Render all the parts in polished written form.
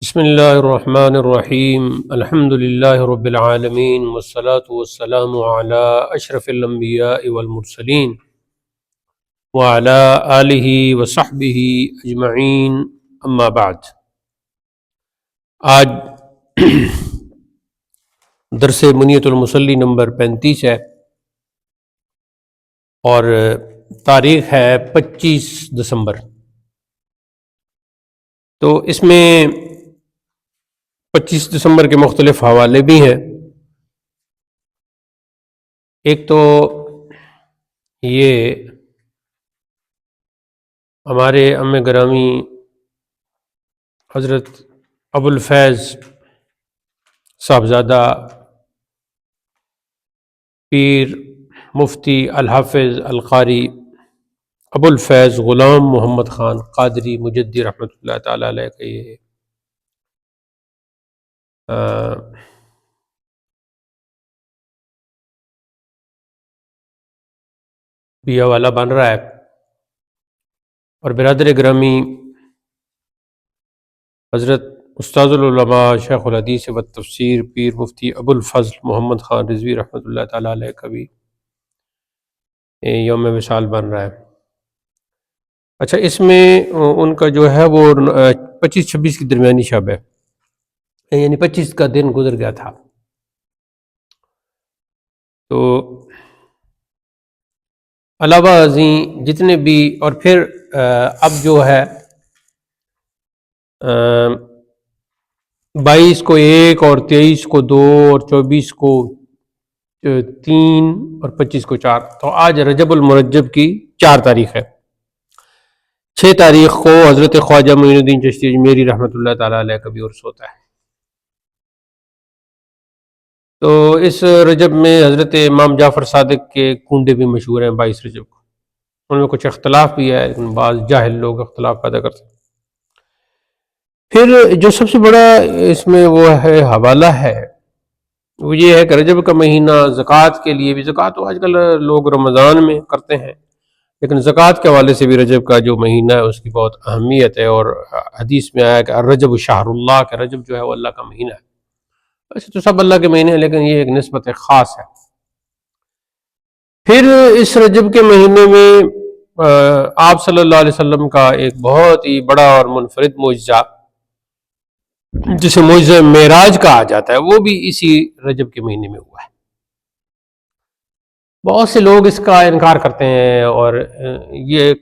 بسم اللہ الرحمن الرحیم الحمد للہ رب العالمین والصلاة والسلام علی اشرف الانبیاء والمرسلین وعلی آلہ وصحبہ اجمعین اما بعد۔ آج درس منیت المصلی نمبر 35 ہے اور تاریخ ہے 25 دسمبر۔ تو اس میں 25 دسمبر کے مختلف حوالے بھی ہیں۔ ایک تو یہ ہمارے ام گرامی حضرت ابو الفیض صاحبزادہ پیر مفتی الحافظ القاری ابو الفیض غلام محمد خان قادری مجدی رحمۃ اللہ تعالی علیہ کا یہ بھی حوالہ بن رہا ہے، اور برادر گرامی حضرت استاذ العلماء شیخ الحدیث و تفسیر پیر مفتی ابو الفضل محمد خان رضوی رحمۃ اللہ تعالی علیہ کا بھی یوم وصال بن رہا ہے۔ اچھا، اس میں ان کا جو ہے وہ 25-26 کی درمیانی شب ہے، یعنی 25 کا دن گزر گیا تھا۔ تو علاوہ ازیں جتنے بھی، اور پھر اب جو ہے 22 کو 1 اور 23 کو 2 اور 24 کو 3 اور 25 کو 4، تو آج رجب المرجب کی 4 تاریخ ہے۔ 6 تاریخ کو حضرت خواجہ معین الدین چشتی اجمیری رحمۃ اللہ تعالی علیہ کا بھی عرس ہوتا ہے۔ تو اس رجب میں حضرت امام جعفر صادق کے کنڈے بھی مشہور ہیں 22 رجب کو۔ ان میں کچھ اختلاف بھی ہے، لیکن بعض جاہل لوگ اختلاف پیدا کرتے ہیں۔ پھر جو سب سے بڑا اس میں وہ ہے حوالہ ہے، وہ یہ ہے کہ رجب کا مہینہ زکوٰۃ کے لیے بھی، زکوٰۃ تو آج کل لوگ رمضان میں کرتے ہیں، لیکن زکوٰۃ کے حوالے سے بھی رجب کا جو مہینہ ہے اس کی بہت اہمیت ہے، اور حدیث میں آیا کہ الرجب شہر اللہ، کہ رجب جو ہے وہ اللہ کا مہینہ ہے۔ ویسے تو سب اللہ کے مہینے ہیں، لیکن یہ ایک نسبت خاص ہے۔ پھر اس رجب کے مہینے میں آپ صلی اللہ علیہ وسلم کا ایک بہت ہی بڑا اور منفرد معجزہ، جسے معجزہ معراج کہا جاتا ہے، وہ بھی اسی رجب کے مہینے میں ہوا ہے۔ بہت سے لوگ اس کا انکار کرتے ہیں، اور یہ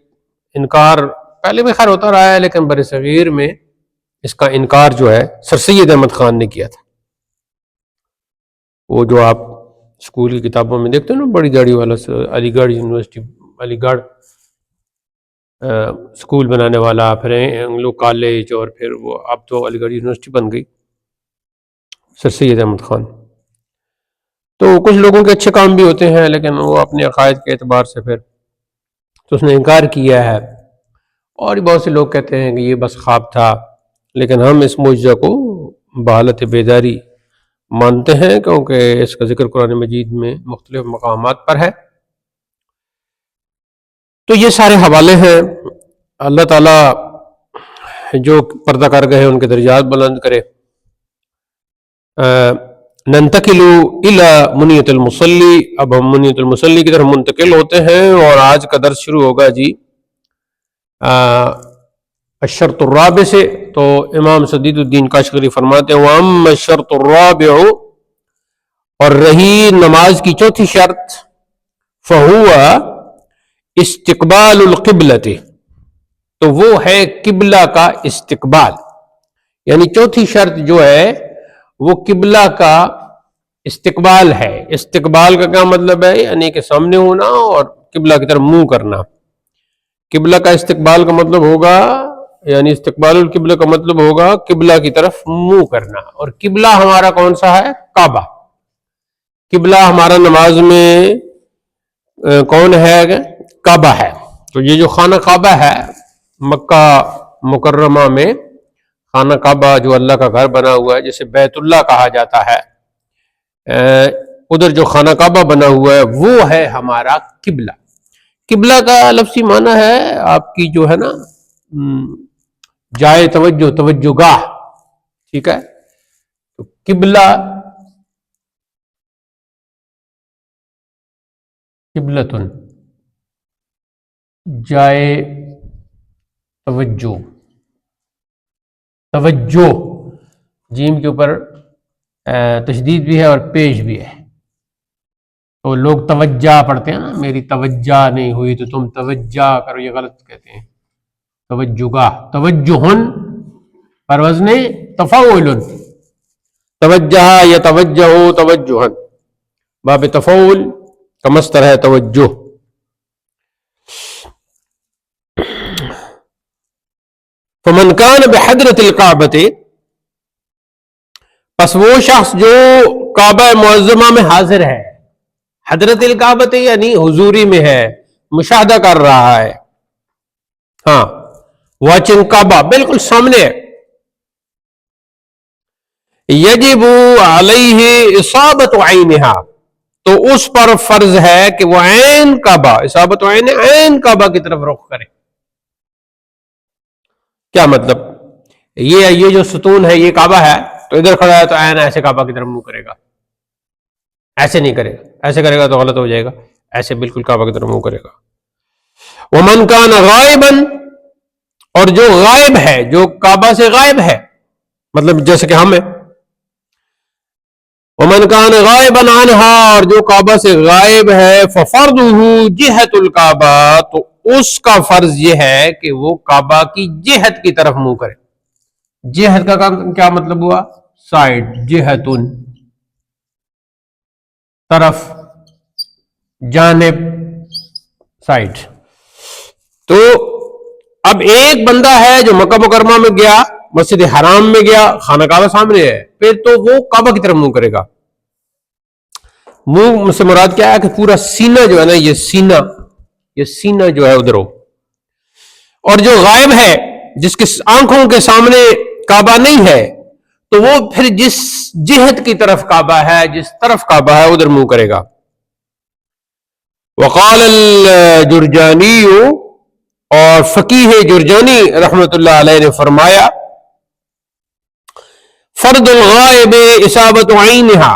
انکار پہلے بھی خیر ہوتا رہا ہے، لیکن برصغیر میں اس کا انکار جو ہے سر سید احمد خان نے کیا تھا۔ وہ جو آپ اسکول کی کتابوں میں دیکھتے ہیں نا، بڑی داڑھی والا، علی گڑھ یونیورسٹی، علی گڑھ اسکول بنانے والا، پھر اینگلو کالج، اور پھر وہ اب تو علی گڑھ یونیورسٹی بن گئی، سر سید احمد خان۔ تو کچھ لوگوں کے اچھے کام بھی ہوتے ہیں، لیکن وہ اپنے عقائد کے اعتبار سے پھر تو اس نے انکار کیا ہے، اور بہت سے لوگ کہتے ہیں کہ یہ بس خواب تھا، لیکن ہم اس معجزہ کو بحالت بیداری مانتے ہیں، کیونکہ اس کا ذکر قرآن مجید میں مختلف مقامات پر ہے۔ تو یہ سارے حوالے ہیں۔ اللہ تعالیٰ جو پردہ کار گئے ان کے درجات بلند کرے۔ ننتقل الی منیت المصلی، اب ہم منیت المصلی کی طرف منتقل ہوتے ہیں، اور آج کا درس شروع ہوگا جی الشرط الرابع سے۔ تو امام سدید الدین کاشغری فرماتے ہیں وَأَمَّا الشَّرْطُ الرَّابِعُ، اور رہی نماز کی چوتھی شرط، فَهُوَ استقبال القبلۃ، تو وہ ہے قبلہ کا استقبال، یعنی چوتھی شرط جو ہے وہ قبلہ کا استقبال ہے۔ استقبال کا کیا مطلب ہے؟ یعنی کہ سامنے ہونا اور قبلہ کی طرف منہ کرنا۔ قبلہ کا استقبال کا مطلب ہوگا، یعنی استقبال القبلہ کا مطلب ہوگا قبلہ کی طرف منہ کرنا، اور قبلہ ہمارا کون سا ہے؟ کعبہ۔ قبلہ ہمارا نماز میں کون ہے؟ کعبہ ہے۔ تو یہ جو خانہ کعبہ ہے مکہ مکرمہ میں، خانہ کعبہ جو اللہ کا گھر بنا ہوا ہے، جسے بیت اللہ کہا جاتا ہے، ادھر جو خانہ کعبہ بنا ہوا ہے وہ ہے ہمارا قبلہ۔ قبلہ کا لفظی معنی ہے آپ کی جو ہے نا جائے توجہ، توجہ گاہ، ٹھیک ہے. تو قبلتن جائے توجہ، توجہ جیم کے اوپر تشدید بھی ہے اور پیش بھی ہے. تو لوگ توجہ پڑھتے ہیں نا، میری توجہ نہیں ہوئی تو تم توجہ کرو، یہ غلط کہتے ہیں. توجہ توجہن پر وزن تفاعل، توجہ یا توجہ توجہن باب تفاعل کا مصدر ہے توجہ. فمن کان بحضرۃ الکعبۃ، پس وہ شخص جو کعبہ معظمہ میں حاضر ہے، حضرت الکعبۃ یعنی حضوری میں ہے، مشاہدہ کر رہا ہے. ہاں واچنگ کعبہ بالکل سامنے ہے. یجب علیہ اصابت عینہا، تو اس پر فرض ہے کہ وہ عین کعبہ، اصابت عین کعبہ کی طرف رخ کرے. کیا مطلب؟ یہ جو ستون ہے یہ کعبہ ہے، تو ادھر کھڑا ہے تو عین ایسے کعبہ کی طرف منہ کرے گا، ایسے نہیں کرے گا. ایسے کرے گا تو غلط ہو جائے گا، ایسے بالکل کعبہ کی طرف منہ کرے گا. ومن کان غائبا، اور جو غائب ہے، جو کعبہ سے غائب ہے، مطلب جیسے کہ ہم ہیں. ومن کان غائبا عنہا، اور جو کعبہ سے غائب ہے، ففرضہ جہت الکعبہ، تو اس کا فرض یہ ہے کہ وہ کعبہ کی جہت کی طرف منہ کرے. جہت کا کیا مطلب ہوا؟ سائڈ، جہتن طرف، جانب، سائڈ. تو اب ایک بندہ ہے جو مکہ مکرمہ میں گیا، مسجد حرام میں گیا، خانہ کعبہ سامنے ہے، پھر تو وہ کعبہ کی طرف منہ کرے گا. منہ سے مراد کیا ہے کہ پورا سینہ جو ہے نا، یہ سینہ جو ہے ادھر ہو. اور جو غائب ہے، جس کی آنکھوں کے سامنے کعبہ نہیں ہے، تو وہ پھر جس جہت کی طرف کعبہ ہے، جس طرف کعبہ ہے ادھر منہ کرے گا. وقال الجرجانی، اور فقیہ جرجانی رحمۃ اللہ علیہ نے فرمایا، فرض الغائب اصابت عینہا،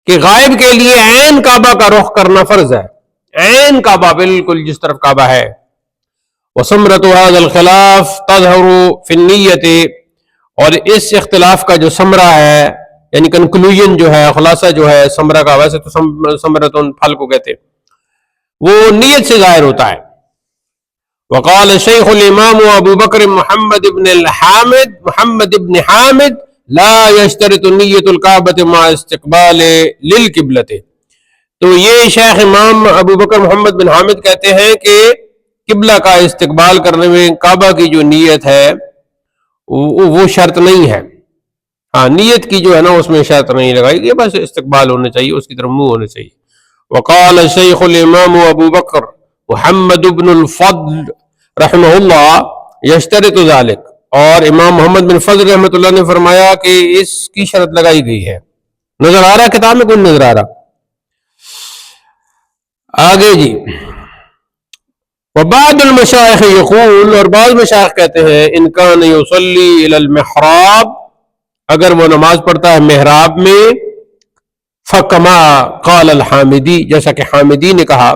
کہ غائب کے لیے عین کعبہ کا رخ کرنا فرض ہے. عین کعبہ بالکل جس طرف کعبہ ہے. وثمرۃ هذا الخلاف تظہر فی النیۃ، اور اس اختلاف کا جو ثمرہ ہے، یعنی کنکلوژن جو ہے، خلاصہ جو ہے ثمرہ کا، ویسے تو ثمرۃ پھل کو کہتے، وہ نیت سے ظاہر ہوتا ہے. وقال شیخ الامام ابو بکر محمد بن حامد لا یشترط نیت الکعبۃ مع استقبال للقبلۃ. تو یہ شیخ امام ابو بکر محمد بن حامد کہتے ہیں کہ قبلہ کا استقبال کرنے میں کعبہ کی جو نیت ہے وہ شرط نہیں ہے. ہاں نیت کی جو ہے نا اس میں شرط نہیں لگائی گئی، بس استقبال ہونا چاہیے، اس کی طرف منہ ہونا چاہیے. وقال شیخ الامام ابو بکر محمد بن الفضل رحمہ اللہ یشترط ذلک، اور امام محمد بن فضل رحمۃ اللہ نے فرمایا کہ اس کی شرط لگائی گئی ہے. نظر آ رہا ہے کتاب میں؟ کون نظر آ رہا؟ آگے جی. وبعض المشائخ یقول، اور بعض مشائخ کہتے ہیں، ان کان یصلی الی المحراب، اگر وہ نماز پڑھتا ہے محراب میں، فکما قال الحامدی، جیسا کہ حامدی نے کہا.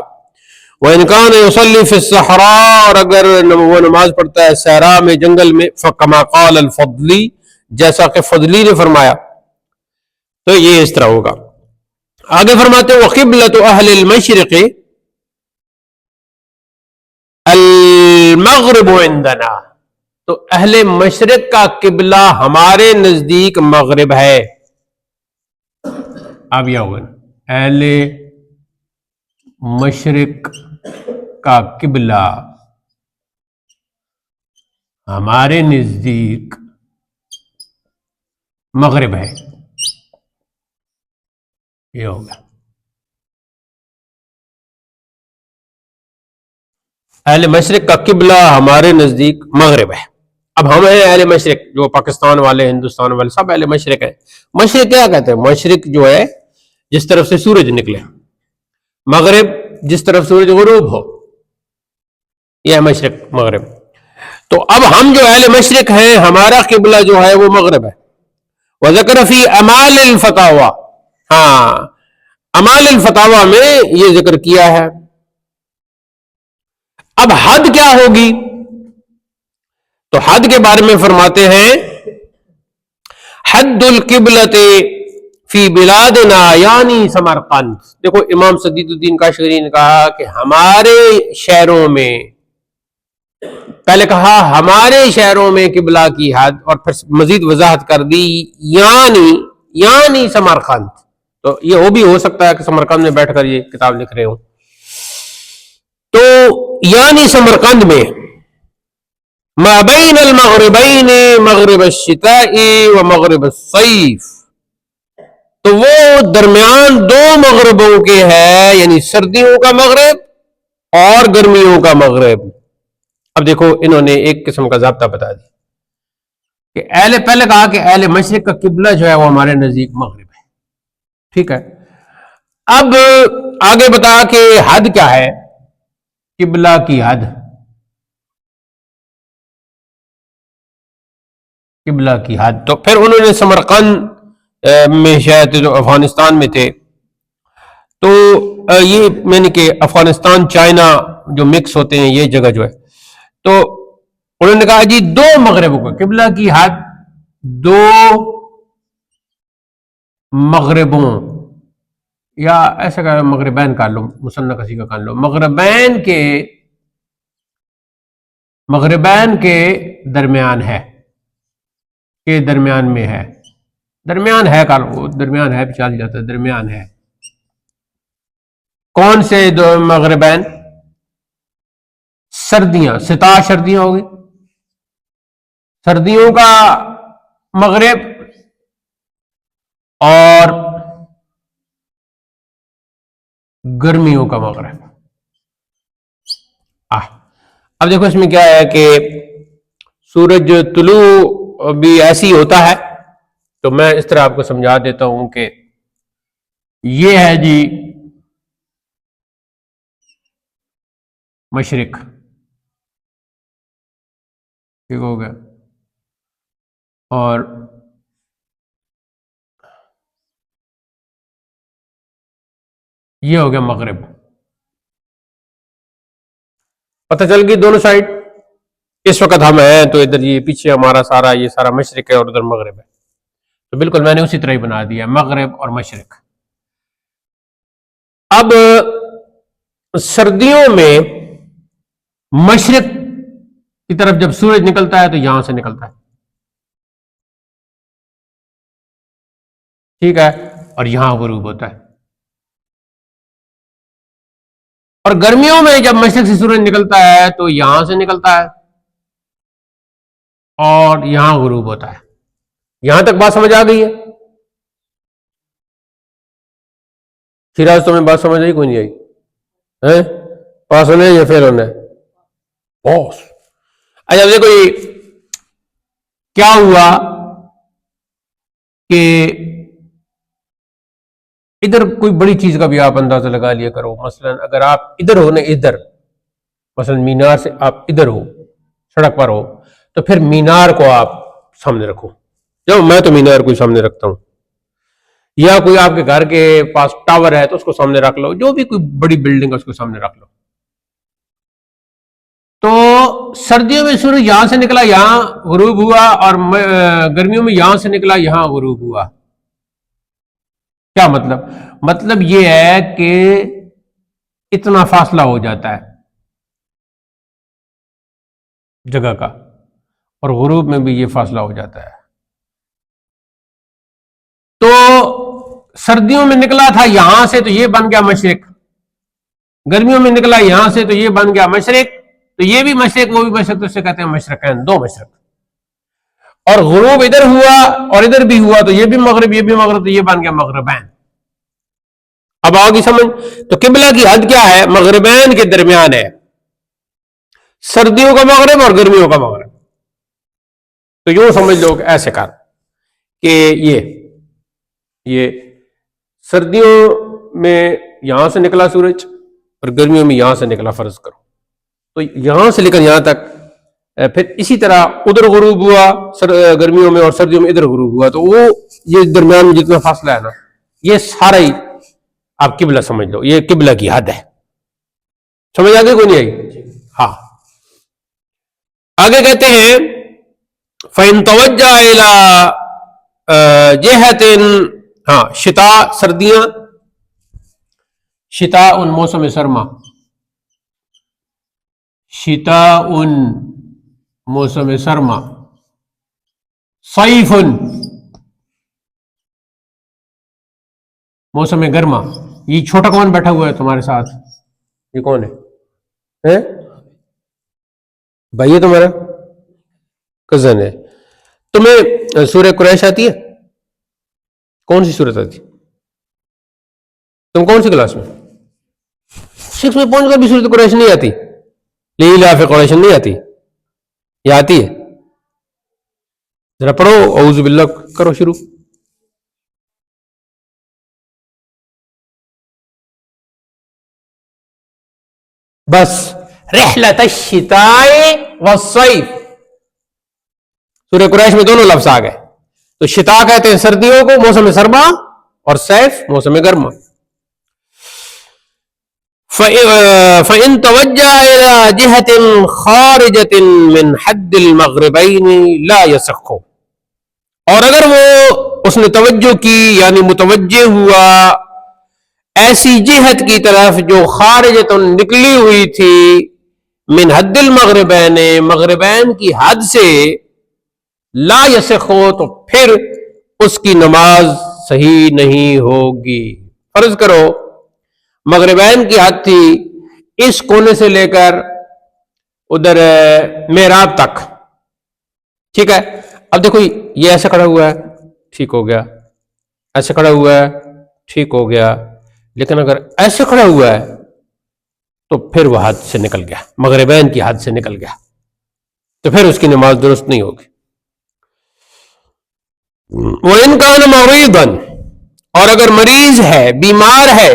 وَإِنْ كَانَ يُصَلِّي فِي الصَّحْرَاءِ، اور اگر وہ نماز پڑھتا ہے صحرا میں، جنگل میں، فَكَمَا قَالَ الْفَضْلِي، جیسا کہ فضلی نے فرمایا. تو یہ اس طرح ہوگا. آگے فرماتے ہیں وَقِبْلَةُ أَهْلِ الْمَشْرِقِ الْمَغْرِبُ عِنْدَنَا، تو اہل مشرق کا قبلہ ہمارے نزدیک مغرب ہے. اب یہ ہوگا اہل مشرق کا قبلہ ہمارے نزدیک مغرب ہے، یہ ہوگا. اہل مشرق کا قبلہ ہمارے نزدیک مغرب ہے. اب ہم ہیں اہل مشرق، جو پاکستان والے، ہندوستان والے، سب اہل مشرق ہیں. مشرق کیا کہتے ہیں؟ مشرق جو ہے جس طرف سے سورج نکلے، مغرب جس طرف سورج غروب ہو، یہ ہے مشرق مغرب. تو اب ہم جو اہل مشرق ہیں ہمارا قبلہ جو ہے وہ مغرب ہے. وذکر فی امال الفتاوی، ہاں امال الفتاوی میں یہ ذکر کیا ہے. اب حد کیا ہوگی؟ تو حد کے بارے میں فرماتے ہیں حد القبلۃ فی بلادنا یعنی سمرقند. دیکھو امام سدید الدین کاشغری نے کہا کہ ہمارے شہروں میں، پہلے کہا ہمارے شہروں میں قبلہ کی حد، اور پھر مزید وضاحت کر دی یعنی سمرقند. تو یہ وہ بھی ہو سکتا ہے کہ سمرقند میں بیٹھ کر یہ کتاب لکھ رہے ہوں. تو یعنی سمرقند میں ما بین المغربین مغرب الشتاء و مغرب الصیف، تو وہ درمیان دو مغربوں کے ہے، یعنی سردیوں کا مغرب اور گرمیوں کا مغرب. اب دیکھو انہوں نے ایک قسم کا ضابطہ بتا دیا کہ پہلے کہا کہ اہل مشرق کا قبلہ جو ہے وہ ہمارے نزدیک مغرب ہے، ٹھیک ہے. اب آگے بتا کہ حد کیا ہے قبلہ کی حد. قبلہ کی حد تو پھر انہوں نے سمرقند میں شاید جو افغانستان میں تھے، تو یہ میں نے کہ افغانستان چائنا جو مکس ہوتے ہیں یہ جگہ جو ہے، تو انہوں نے کہا جی دو مغربوں کا قبلہ کی حد، دو مغربوں، یا ایسا کہ مغربین کر لو، مثنی کسی کا کر لو، مغربین کے درمیان ہے، کے درمیان میں ہے، درمیان ہے کر لو، درمیان ہے بھی چل جاتا ہے، درمیان ہے. کون سے دو مغربین؟ سردیاں، سردیاں ہوگی، سردیوں کا مغرب اور گرمیوں کا مغرب. اب دیکھو اس میں کیا ہے کہ سورج طلوع بھی ایسی ہوتا ہے، تو میں اس طرح آپ کو سمجھا دیتا ہوں کہ یہ ہے جی مشرق، ٹھیک ہو گیا، اور یہ ہو گیا مغرب. پتہ چل گئی دونوں سائڈ. اس وقت ہم ہیں تو ادھر یہ پیچھے ہمارا سارا یہ سارا مشرق ہے اور ادھر مغرب ہے، تو بالکل میں نے اسی طرح ہی بنا دیا مغرب اور مشرق. اب سردیوں میں مشرق کی طرف جب سورج نکلتا ہے تو یہاں سے نکلتا ہے، ٹھیک ہے، اور یہاں غروب ہوتا ہے. اور گرمیوں میں جب مشرق سے سورج نکلتا ہے تو یہاں سے نکلتا ہے اور یہاں غروب ہوتا ہے. یہاں تک بات سمجھ آ گئی ہے؟ تمہیں بات سمجھ آئی کوئی نہیں آئی؟ پاس ہونا ہے یا فیل ہونا ہے؟ بس اچھا دیکھو یہ کیا ہوا کہ ادھر کوئی بڑی چیز کا بھی آپ اندازہ لگا لیا کرو. مثلا اگر آپ ادھر ہو نا، ادھر مثلا مینار سے آپ ادھر ہو، سڑک پر ہو، تو پھر مینار کو آپ سامنے رکھو. جب میں تو مینار کو سامنے رکھتا ہوں، یا کوئی آپ کے گھر کے پاس ٹاور ہے تو اس کو سامنے رکھ لو، جو بھی کوئی بڑی بلڈنگ ہے اس کو سامنے رکھ لو. تو سردیوں میں سورج یہاں سے نکلا یہاں غروب ہوا، اور گرمیوں میں یہاں سے نکلا یہاں غروب ہوا. کیا مطلب یہ ہے کہ اتنا فاصلہ ہو جاتا ہے جگہ کا، اور غروب میں بھی یہ فاصلہ ہو جاتا ہے. تو سردیوں میں نکلا تھا یہاں سے تو یہ بن گیا مشرق، گرمیوں میں نکلا یہاں سے تو یہ بن گیا مشرق. تو یہ بھی مشرق وہ بھی مشرق، تو اسے کہتے ہیں مشرقین، دو مشرق. اور غروب ادھر ہوا اور ادھر بھی ہوا تو یہ بھی مغرب یہ بھی مغرب، تو یہ بن گیا مغربین. اب آگے سمجھ. تو قبلہ کی حد کیا ہے؟ مغربین کے درمیان ہے، سردیوں کا مغرب اور گرمیوں کا مغرب. تو یوں سمجھ لو کہ ایسے کر کہ یہ سردیوں میں یہاں سے نکلا سورج اور گرمیوں میں یہاں سے نکلا، فرض کرو. تو یہاں سے لے کر یہاں تک پھر اسی طرح ادھر غروب ہوا گرمیوں میں اور سردیوں میں ادھر غروب ہوا، تو وہ یہ درمیان میں جتنا فاصلہ ہے نا یہ سارا ہی آپ قبلہ سمجھ لو، یہ قبلہ کی حد ہے. سمجھ آگے کوئی نہیں آئی؟ ہاں آگے کہتے ہیں فَإِن تَوَجَّهَ إِلَىٰ جِهَةٍ، ہاں شتاء سردیاں، شتاء موسم سرما، شتاء موسم سرما، صیف موسم گرما. یہ چھوٹا کون بیٹھا ہوا ہے تمہارے ساتھ؟ یہ کون ہے بھائی؟ یہ تمہارا کزن ہے. تمہیں سورہ قریش آتی ہے؟ کون سی سورت آتی؟ تم کون سی کلاس میں؟ 6 میں پہنچ کر بھی سورت قریش نہیں آتی؟ لیلاف قریش نہیں آتی؟ یہ آتی ہے؟ ذرا پڑھو، اعوذ باللہ کرو شروع. بس رحلت الشتاء والصیف، سورہ قریش میں دونوں لفظ آ گئے. تو شتاء کہتے ہیں سردیوں کو، موسم سرما، اور صیف موسم گرما. فَإِن تَوَجَّهَ إِلَىٰ جِهَةٍ خَارِجَةٍ مِّنْ حَدِّ الْمَغْرِبَيْنِ لَا يَصِحُّ، اور اگر وہ اس نے توجہ کی یعنی متوجہ ہوا ایسی جہت کی طرف جو خارجتن نکلی ہوئی تھی، من حد المغربین مغربین کی حد سے، لا یصح تو پھر اس کی نماز صحیح نہیں ہوگی. فرض کرو مغربین کی حد تھی اس کونے سے لے کر ادھر محراب تک، ٹھیک ہے. اب دیکھو یہ ایسے کھڑا ہوا ہے، ٹھیک ہو گیا، ایسے کھڑا ہوا ہے، ٹھیک ہو گیا. لیکن اگر ایسے کھڑا ہوا ہے تو پھر وہ حد سے نکل گیا، مغربین کی حد سے نکل گیا، تو پھر اس کی نماز درست نہیں ہوگی. وَإِن كَانَ مَرِيضًا، اور اگر مریض ہے، بیمار ہے،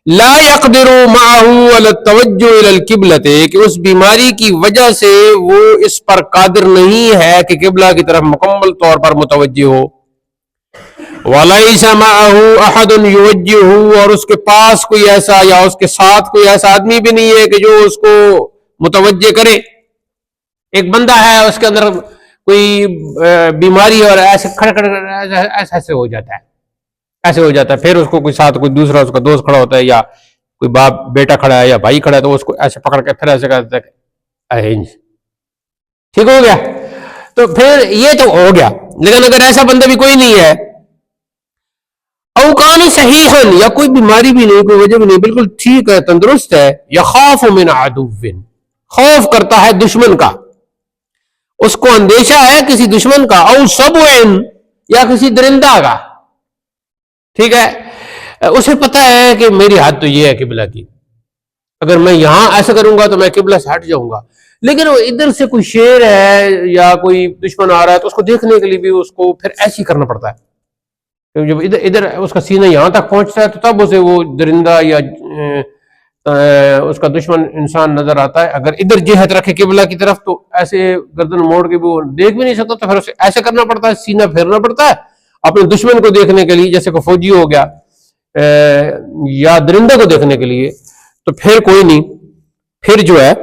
لا يقدر معه على التوجه الى القبلة، کہ اس بیماری کی وجہ سے وہ اس پر قادر نہیں ہے کہ قبلہ کی طرف مکمل طور پر متوجہ ہو. وَلَيْسَ مَعَهُ أَحَدٌ يُوَجِّهُ، اور اس کے پاس کوئی ایسا یا اس کے ساتھ کوئی ایسا آدمی بھی نہیں ہے کہ جو اس کو متوجہ کرے. ایک بندہ ہے، اس کے اندر کوئی بیماری اور ایسے کھڑا ایسے ہو جاتا ہے، ایسے ہو جاتا ہے. پھر اس کو کوئی ساتھ کوئی دوسرا اس کا دوست کھڑا ہوتا ہے، یا کوئی باپ بیٹا کھڑا ہے یا بھائی کھڑا ہے، تو اس کو ایسے پکڑ کے پھر ایسے کرتا ہے، ٹھیک ہو گیا. تو پھر یہ تو ہو گیا. لیکن اگر ایسا بندہ بھی کوئی نہیں ہے، او کان صحیحا، یا کوئی بیماری بھی نہیں، کوئی وجہ بھی نہیں، بالکل ٹھیک ہے، تندرست ہے، یخاف من عدو، خوف کرتا ہے دشمن کا، اس کو اندیشہ ہے کسی دشمن کا، او سبع، یا کسی درندہ کا، ٹھیک ہے. اسے پتا ہے کہ میری حد تو یہ ہے قبلہ کی، اگر میں یہاں ایسا کروں گا تو میں قبلہ سے ہٹ جاؤں گا. لیکن وہ ادھر سے کوئی شیر ہے یا کوئی دشمن آ رہا ہے تو اس کو دیکھنے کے لیے بھی اس کو پھر ایسے ہی کرنا پڑتا ہے. جب ادھر اس کا سینہ یہاں تک پہنچتا ہے تو تب اسے وہ درندہ یا اس کا دشمن انسان نظر آتا ہے. اگر ادھر جہت رکھے قبلہ کی طرف تو ایسے گردن موڑ کے بھی وہ دیکھ بھی نہیں سکتا، تو پھر اسے ایسے کرنا پڑتا ہے، سینہ پھیرنا پڑتا ہے اپنے دشمن کو دیکھنے کے لیے، جیسے کہ فوجی ہو گیا یا درندہ کو دیکھنے کے لیے. تو پھر کوئی نہیں، پھر جو ہے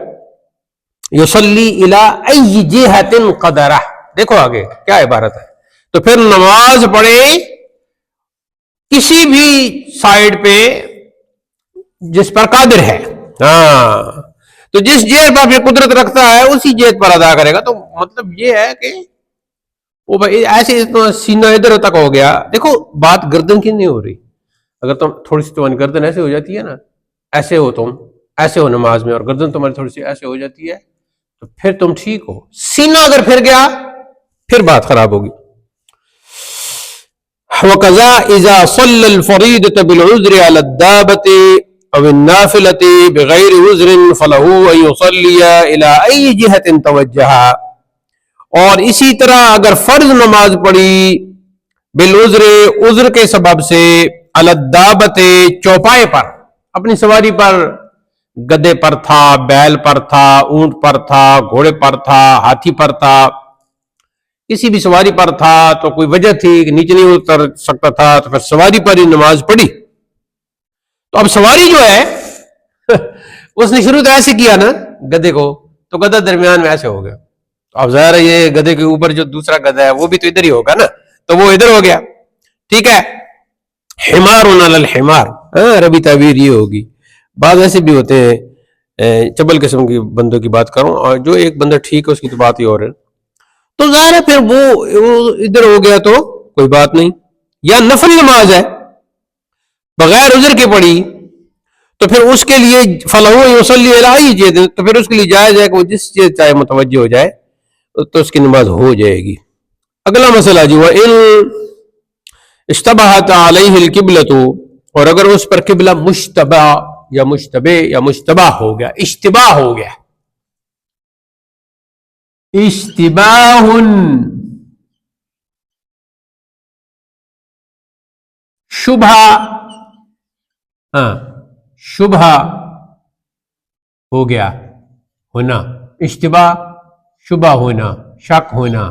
یصلی الی ای جہۃ قدرہ، دیکھو آگے کیا عبارت ہے. تو پھر نماز پڑھے کسی بھی سائیڈ پہ جس پر قادر ہے. ہاں تو جس جہت پر پھر قدرت رکھتا ہے اسی جہت پر ادا کرے گا. تو مطلب یہ ہے کہ وہ بھائی ایسے اتنا سینہ ادھر تک ہو گیا. دیکھو بات گردن کی نہیں ہو رہی، اگر تم تھوڑی سی تمہاری گردن ایسے ہو جاتی ہے نا، ایسے ہو تم، ایسے ہو نماز میں، اور گردن تمہاری تھوڑی سی ایسے ہو جاتی ہے تو پھر تم ٹھیک ہو. سینہ اگر پھر گیا پھر بات خراب ہوگی. وَقَذَا إِذَا صَلَّى الْفَرِيضَةَ بِالْعُذْرِ عَلَى الدَّابَةِ أَوِ النَّافِلَةِ بِغَيْرِ عُذْرٍ فَلَهُ أَن يُصَلِّيَ إِلَىٰ أَيِّ جِهَةٍ تَوَجَّهَ، اور اسی طرح اگر فرض نماز پڑھی بالعذر، عذر کے سبب سے، علی الدابۃ چوپائے پر، اپنی سواری پر گدے پر تھا، بیل پر تھا، اونٹ پر تھا، گھوڑے پر تھا، ہاتھی پر تھا، کسی بھی سواری پر تھا، تو کوئی وجہ تھی کہ نیچے نہیں اتر سکتا تھا، تو پھر سواری پر ہی نماز پڑھی. تو اب سواری جو ہے اس نے شروع تو ایسے کیا نا گدے کو، تو گدھا درمیان میں ایسے ہو گیا. اب ظاہر ہے یہ گدھے کے اوپر جو دوسرا گدھا ہے وہ بھی تو ادھر ہی ہوگا نا، تو وہ ادھر ہو گیا. ٹھیک ہے، حمار علی الحمار، عربی تعبیر یہ ہوگی. بعض ایسے بھی ہوتے ہیں چبل قسم کی بندوں کی بات کروں، اور جو ایک بندہ ٹھیک ہے اس کی تو بات ہی اور ہے. تو ظاہر ہے پھر وہ ادھر ہو گیا تو کوئی بات نہیں. یا نفل نماز ہے بغیر عذر کے پڑھی، تو پھر اس کے لیے فَلَهُ يُصَلِّي إِلَىٰ أَيِّ جِهَةٍ، تو پھر اس کے لیے جائز ہے کہ وہ جس چیز چاہے متوجہ ہو جائے تو اس کی نماز ہو جائے گی. اگلا مسئلہ جو ہے ان اشتبہت علیہ القبلۃ، اور اگر اس پر قبلہ مشتبہ یا مشتبہ یا مشتبہ ہو گیا، اشتباہ ہو گیا، اشتباہ شبہ، شبہ ہو گیا، ہونا اشتباہ، شبہ ہونا، شک ہونا،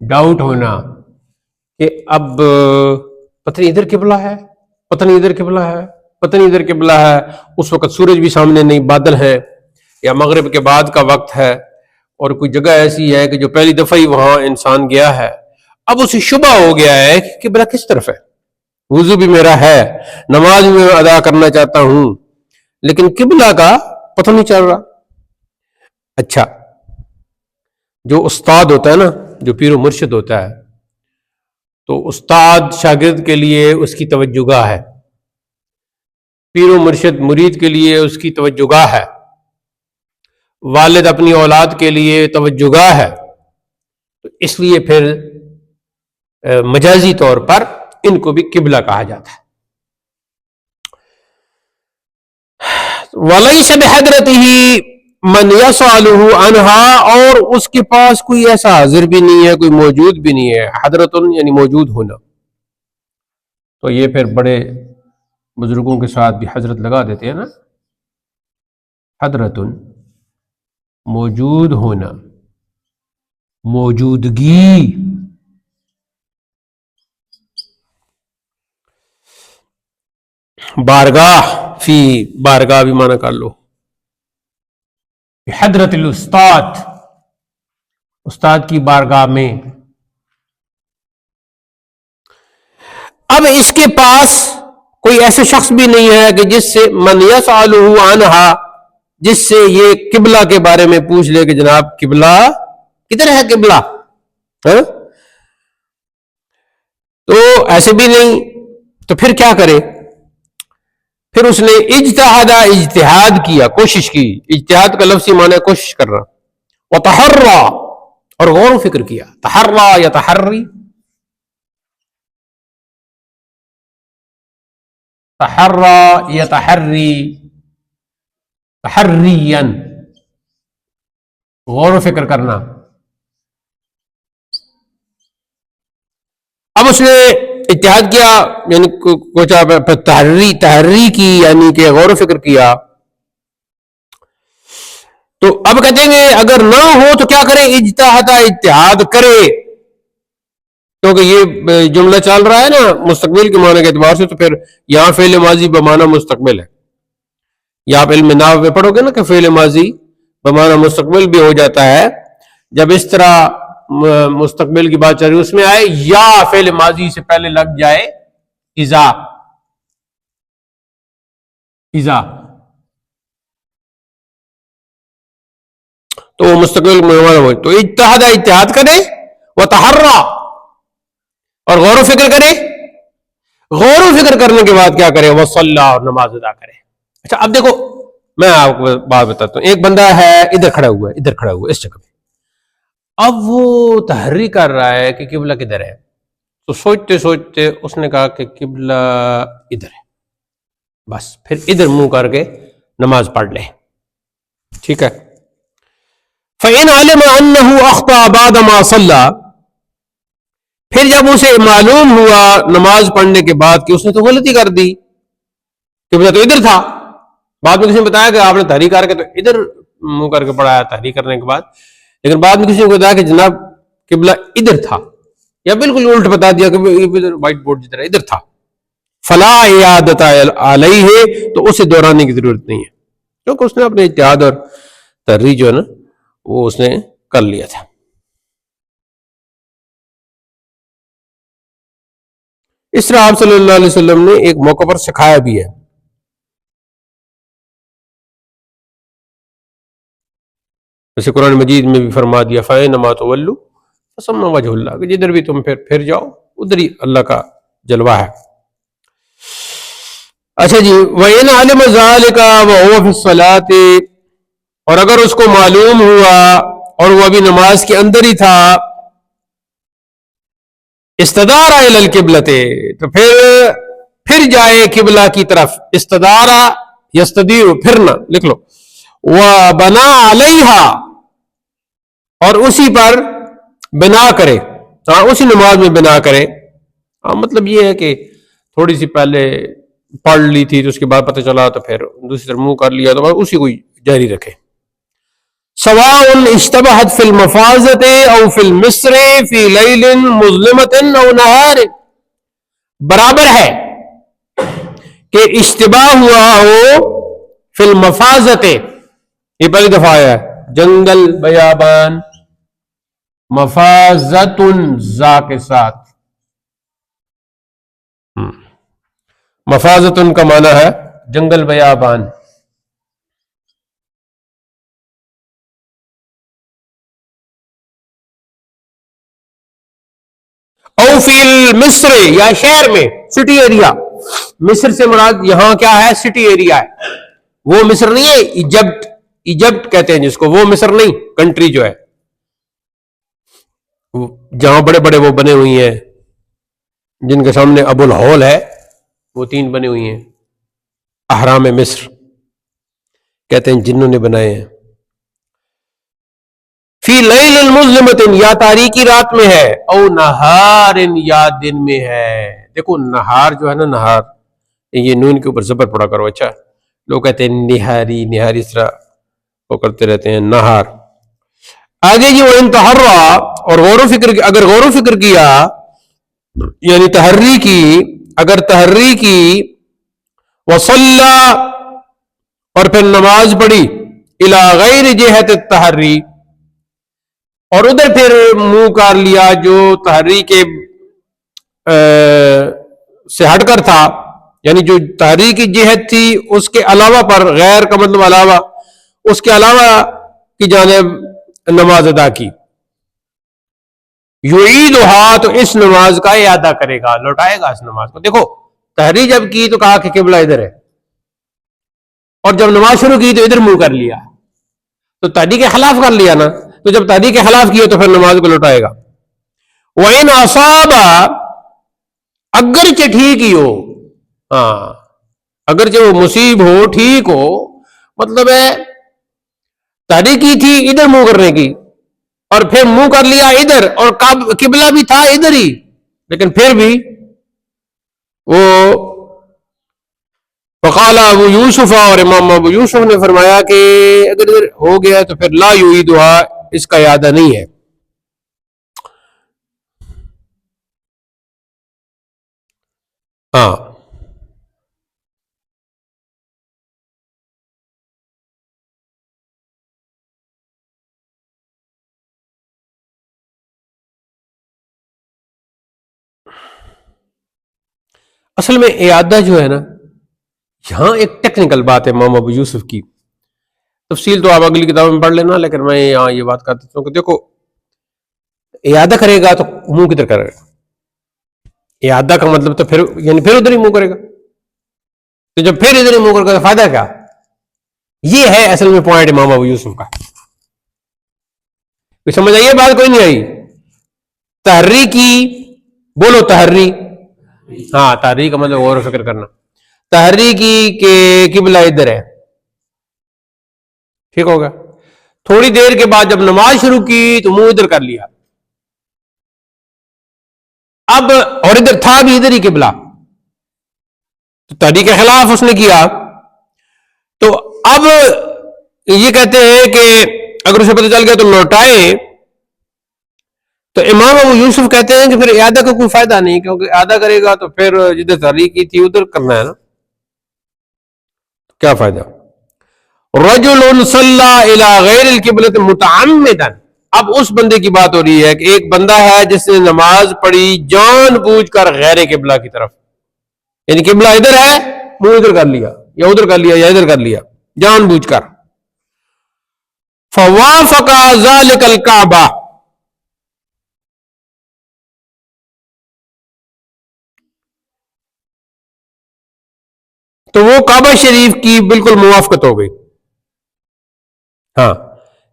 ڈاؤٹ ہونا کہ اب پتہ نہیں ادھر قبلہ ہے، پتہ نہیں ادھر قبلہ ہے، پتہ نہیں ادھر قبلہ ہے. اس وقت سورج بھی سامنے نہیں، بادل ہے، یا مغرب کے بعد کا وقت ہے، اور کوئی جگہ ایسی ہے کہ جو پہلی دفعہ ہی وہاں انسان گیا ہے. اب اسے شبہ ہو گیا ہے کہ قبلہ کس طرف ہے. وضو بھی میرا ہے، نماز بھی میں ادا کرنا چاہتا ہوں، لیکن قبلہ کا پتہ نہیں چل رہا. اچھا، جو استاد ہوتا ہے نا، جو پیر و مرشد ہوتا ہے، تو استاد شاگرد کے لیے اس کی توجہ گاہ ہے، پیر و مرشد مرید کے لیے اس کی توجہ گاہ ہے، والد اپنی اولاد کے لیے توجہ گاہ ہے. تو اس لیے پھر مجازی طور پر ان کو بھی قبلہ کہا جاتا ہے. وَلَيْسَ بِحَضْرَتِهِ مَنْ يَسْأَلُهُ عَنْهَا، اور اس کے پاس کوئی ایسا حاضر بھی نہیں ہے، کوئی موجود بھی نہیں ہے. حضرتن یعنی موجود ہونا. تو یہ پھر بڑے بزرگوں کے ساتھ بھی حضرت لگا دیتے ہیں نا، حضرتن موجود ہونا، موجودگی. بارگاہ، فی بارگاہ بھی معنی کر لو. حضرت الاستاد، استاد کی بارگاہ میں. اب اس کے پاس کوئی ایسے شخص بھی نہیں ہے کہ جس سے من یسألہ عنہا، جس سے یہ قبلہ کے بارے میں پوچھ لے کہ جناب قبلہ کدھر ہے قبلہ. تو ایسے بھی نہیں، تو پھر کیا کرے؟ پھر اس نے اجتہاد کیا، کوشش کی. اجتہاد کا لفظی معنی ہے کوشش کرنا. وتحرى، اور غور و فکر کیا. تحرى یا تحری، تحرى یا تحری، تحریا، غور و فکر کرنا. اب اس نے اتحاد کیا، یعنی کچھ تحری کی، یعنی کہ غور و فکر کیا. تو اب کہتے ہیں اگر نہ ہو تو کیا کرے؟ اتحاد کرے. کیونکہ یہ جملہ چل رہا ہے نا مستقبل کے معنی کے اعتبار سے، تو پھر یہاں فعل ماضی بمعنی مستقبل ہے. یا آپ علم نحو میں پڑھو گے نا کہ فعل ماضی بمعنی مستقبل بھی ہو جاتا ہے جب اس طرح مستقبل کی بات چل رہی ہے، اس میں آئے یا فعل ماضی سے پہلے لگ جائے اذا. تو وہ مستقبل میں تو اتحاد کرے، وتحرى، اور غور و فکر کرے. غور و فکر کرنے کے بعد کیا کرے؟ وصلی، اور نماز ادا کرے. اچھا اب دیکھو میں آپ کو بات بتاتا ہوں. ایک بندہ ہے ادھر کھڑا ہوا ہے اس جگہ پہ. اب وہ تحری کر رہا ہے کہ قبلہ کدھر ہے. تو سوچتے سوچتے اس نے کہا کہ قبلہ ادھر ہے. بس پھر ادھر منہ کر کے نماز پڑھ لے. ٹھیک ہے. فَإِنْ عَلِمَ أَنَّهُ أَخْطَأَ بَعْدَ مَا صَلَّى، پھر جب اسے معلوم ہوا نماز پڑھنے کے بعد کہ اس نے تو غلطی کر دی، قبلہ تو ادھر تھا، بعد میں کسی نے بتایا کہ آپ نے تحریک کر کے تو ادھر منہ کر کے پڑھایا تحریک کرنے کے بعد، لیکن بعد میں کسی نے بتایا کہ جناب قبلہ ادھر تھا، یا بالکل الٹ بتا دیا کہ وائٹ بورڈ جدھر ادھر تھا، فلا اعادت علیہ، تو اسے دہرانے کی ضرورت نہیں ہے، کیونکہ اس نے اپنے اجتہاد اور تحریک جو ہے نا وہ اس نے کر لیا تھا۔ اس طرح آپ صلی اللہ علیہ وسلم نے ایک موقع پر سکھایا بھی ہے۔ جیسے قرآن مجید میں بھی فرما دیا فَإِنَّمَا تُوَلُّوا فَثَمَّ وَجْهُ اللَّهِ، کہ جدھر بھی تم پھر جاؤ ادھر ہی اللہ کا جلوہ ہے۔ اچھا جی، وَإِنْ عَلِمَ ذَلِكَ وَهُوَ فِي الصَّلَاةِ، اور اگر اس کو معلوم ہوا اور وہ ابھی نماز کے اندر ہی تھا، استدار الی القبلۃ، تو پھر جائے قبلہ کی طرف، استدارہ یستدیر پھرنا لکھ لو، وَبَنَا عَلَيْهَا، اور اسی پر بنا کرے، ہاں اسی نماز میں بنا کرے، ہاں مطلب یہ ہے کہ تھوڑی سی پہلے پڑھ لی تھی تو اس کے بعد پتہ چلا تو پھر دوسری طرف منہ کر لیا تو اسی کو جاری رکھے۔ سواء اشتبہت فی المفازت او فی المصر فی لیل مظلمت او نہار، برابر ہے کہ اشتباہ ہوا ہو فی المفازت، یہ پہلی دفعہ آیا ہے، جنگل بیابان، مفازت زا کے ساتھ، مفازت کا معنی ہے جنگل بیابان۔ او فی مصر، یا شہر میں، سٹی ایریا، مصر سے مراد یہاں کیا ہے؟ سٹی ایریا ہے، وہ مصر نہیں ہے ایجپٹ کہتے ہیں جس کو، وہ مصر نہیں، کنٹری جو ہے جہاں بڑے بڑے وہ بنے ہوئی ہیں، جن کے سامنے ابو الہول ہے، وہ 3 بنے ہوئی ہیں، اہرام مصر کہتے ہیں جنوں نے بنائے ہیں۔ فی لیل المظلمت، یا تاریکی رات میں ہے، او نہار، یا دن میں ہے۔ دیکھو نہار جو ہے نا، نہار یہ نون کے اوپر زبر پڑا کرو، اچھا لوگ کہتے ہیں نہاری، نہاری، اس طرح وہ کرتے رہتے ہیں، نہار۔ آگے جی وہ انتحرا، اور غور و فکر، اگر غور و فکر کیا یعنی تحری کی، اگر تحری کی، وصلی، اور پھر نماز پڑھی، الی غیر جہت التحری، اور ادھر پھر منہ کر لیا جو تحری کے سے ہٹ کر تھا، یعنی جو تحری کی جہت تھی اس کے علاوہ پر، غیر کا مطلب علاوہ، اس کے علاوہ کی جانب نماز ادا کی، یعیدھا، تو اس نماز کا اعادہ کرے گا، لوٹائے گا اس نماز کو۔ دیکھو تحری جب کی تو کہا کہ قبلہ ادھر ہے، اور جب نماز شروع کی تو ادھر منہ کر لیا، تو تحری کے خلاف کر لیا نا، تو جب تحری کے خلاف کیا تو پھر نماز کو لوٹائے گا۔ وَإِنْ أَصَابَ، اگرچہ ٹھیک ہی ہو، ہاں اگرچہ وہ مصیب ہو، ٹھیک ہو، مطلب ہے تحریک کی تھی ادھر منہ کرنے کی، اور پھر منہ کر لیا ادھر، اور قبلہ بھی تھا ادھر ہی، لیکن پھر بھی وہ فقال ابو یوسف، اور امام ابو یوسف نے فرمایا کہ اگر ادھر ہو گیا تو پھر لا یعیدھا، اس کا اعادہ نہیں ہے۔ ہاں اصل میں اعادہ جو ہے نا، یہاں ایک ٹیکنیکل بات ہے امام ابو یوسف کی، تفصیل تو آپ اگلی کتاب میں پڑھ لینا، لیکن میں یہاں یہ بات کر دیتا ہوں کہ دیکھو اعادہ کرے گا تو منہ کدھر کرے گا؟ اعادہ کا مطلب تو پھر یعنی پھر ادھر ہی منہ کرے گا، تو جب پھر ادھر ہی منہ کرے گا تو فائدہ کیا؟ یہ ہے اصل میں پوائنٹ امام ابو یوسف کا۔ سمجھ آئیے بات؟ کوئی نہیں آئی؟ تحری کی، بولو تحری، ہاں تحری کا مطلب غور و فکر کرنا، تحری کی کہ قبلہ ادھر ہے، ٹھیک ہوگا؟ تھوڑی دیر کے بعد جب نماز شروع کی تو منہ ادھر کر لیا، اب اور ادھر تھا بھی ادھر ہی قبلہ، تو تحری کے خلاف اس نے کیا، تو اب یہ کہتے ہیں کہ اگر اسے پتہ چل گیا تو لوٹائے. تو امام ابو یوسف کہتے ہیں کہ پھر اعادہ کا کوئی فائدہ نہیں، کیونکہ اعادہ کرے گا تو پھر جدھر تحریک کی تھی ادھر کرنا ہے نا، کیا فائدہ. رجل صلی الی غیر القبلۃ متعمدا، اب اس بندے کی بات ہو رہی ہے کہ ایک بندہ ہے جس نے نماز پڑھی جان بوجھ کر غیر قبلہ کی طرف، یعنی قبلہ ادھر ہے منہ ادھر کر لیا یا ادھر کر لیا یا ادھر کر لیا جان بوجھ کر. فوافق ذلك الکعبہ، تو وہ کعبہ شریف کی بالکل موافقت ہو گئی. ہاں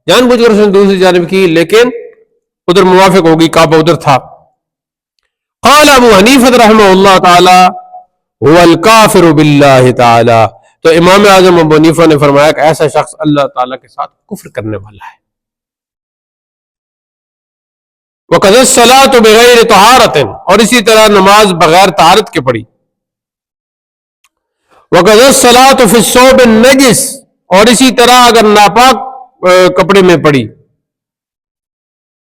جان بوجھ کر اس نے دوسری جانب کی لیکن ادھر موافق ہوگی، کعبہ ادھر تھا. قال ابو حنیفہ رحمہ اللہ تعالی هو الکافر باللہ تعالی، تو امام اعظم ابو حنیفہ نے فرمایا کہ ایسا شخص اللہ تعالیٰ کے ساتھ کفر کرنے والا ہے. وقد الصلاۃ بغیر طہارت، اور اسی طرح نماز بغیر طہارت کے پڑھی. وقد الصلاۃ فی الثوب النجس، اور اسی طرح اگر ناپاک کپڑے میں پڑھی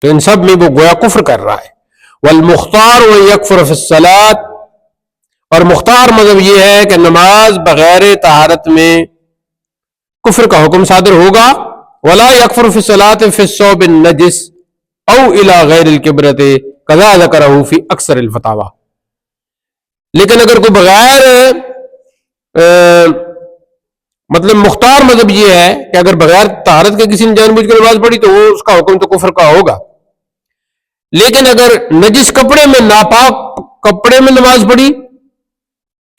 تو ان سب میں وہ گویا کفر کر رہا ہے. والمختار یکفر فی الصلاۃ، اور مختار مذہب یہ ہے کہ نماز بغیر طہارت میں کفر کا حکم صادر ہوگا. ولا یکفر فی الصلاۃ فی الثوب النجس او الی غیر القبلۃ کذا ذکرہ فی اکثر الفتاوی. لیکن اگر کوئی بغیر مطلب مختار مذہب یہ ہے کہ اگر بغیر طہارت کے کسی نے جان بوجھ کر نماز پڑھی تو وہ اس کا حکم تو کفر کا ہوگا. لیکن اگر نجس کپڑے میں ناپاک کپڑے میں نماز پڑھی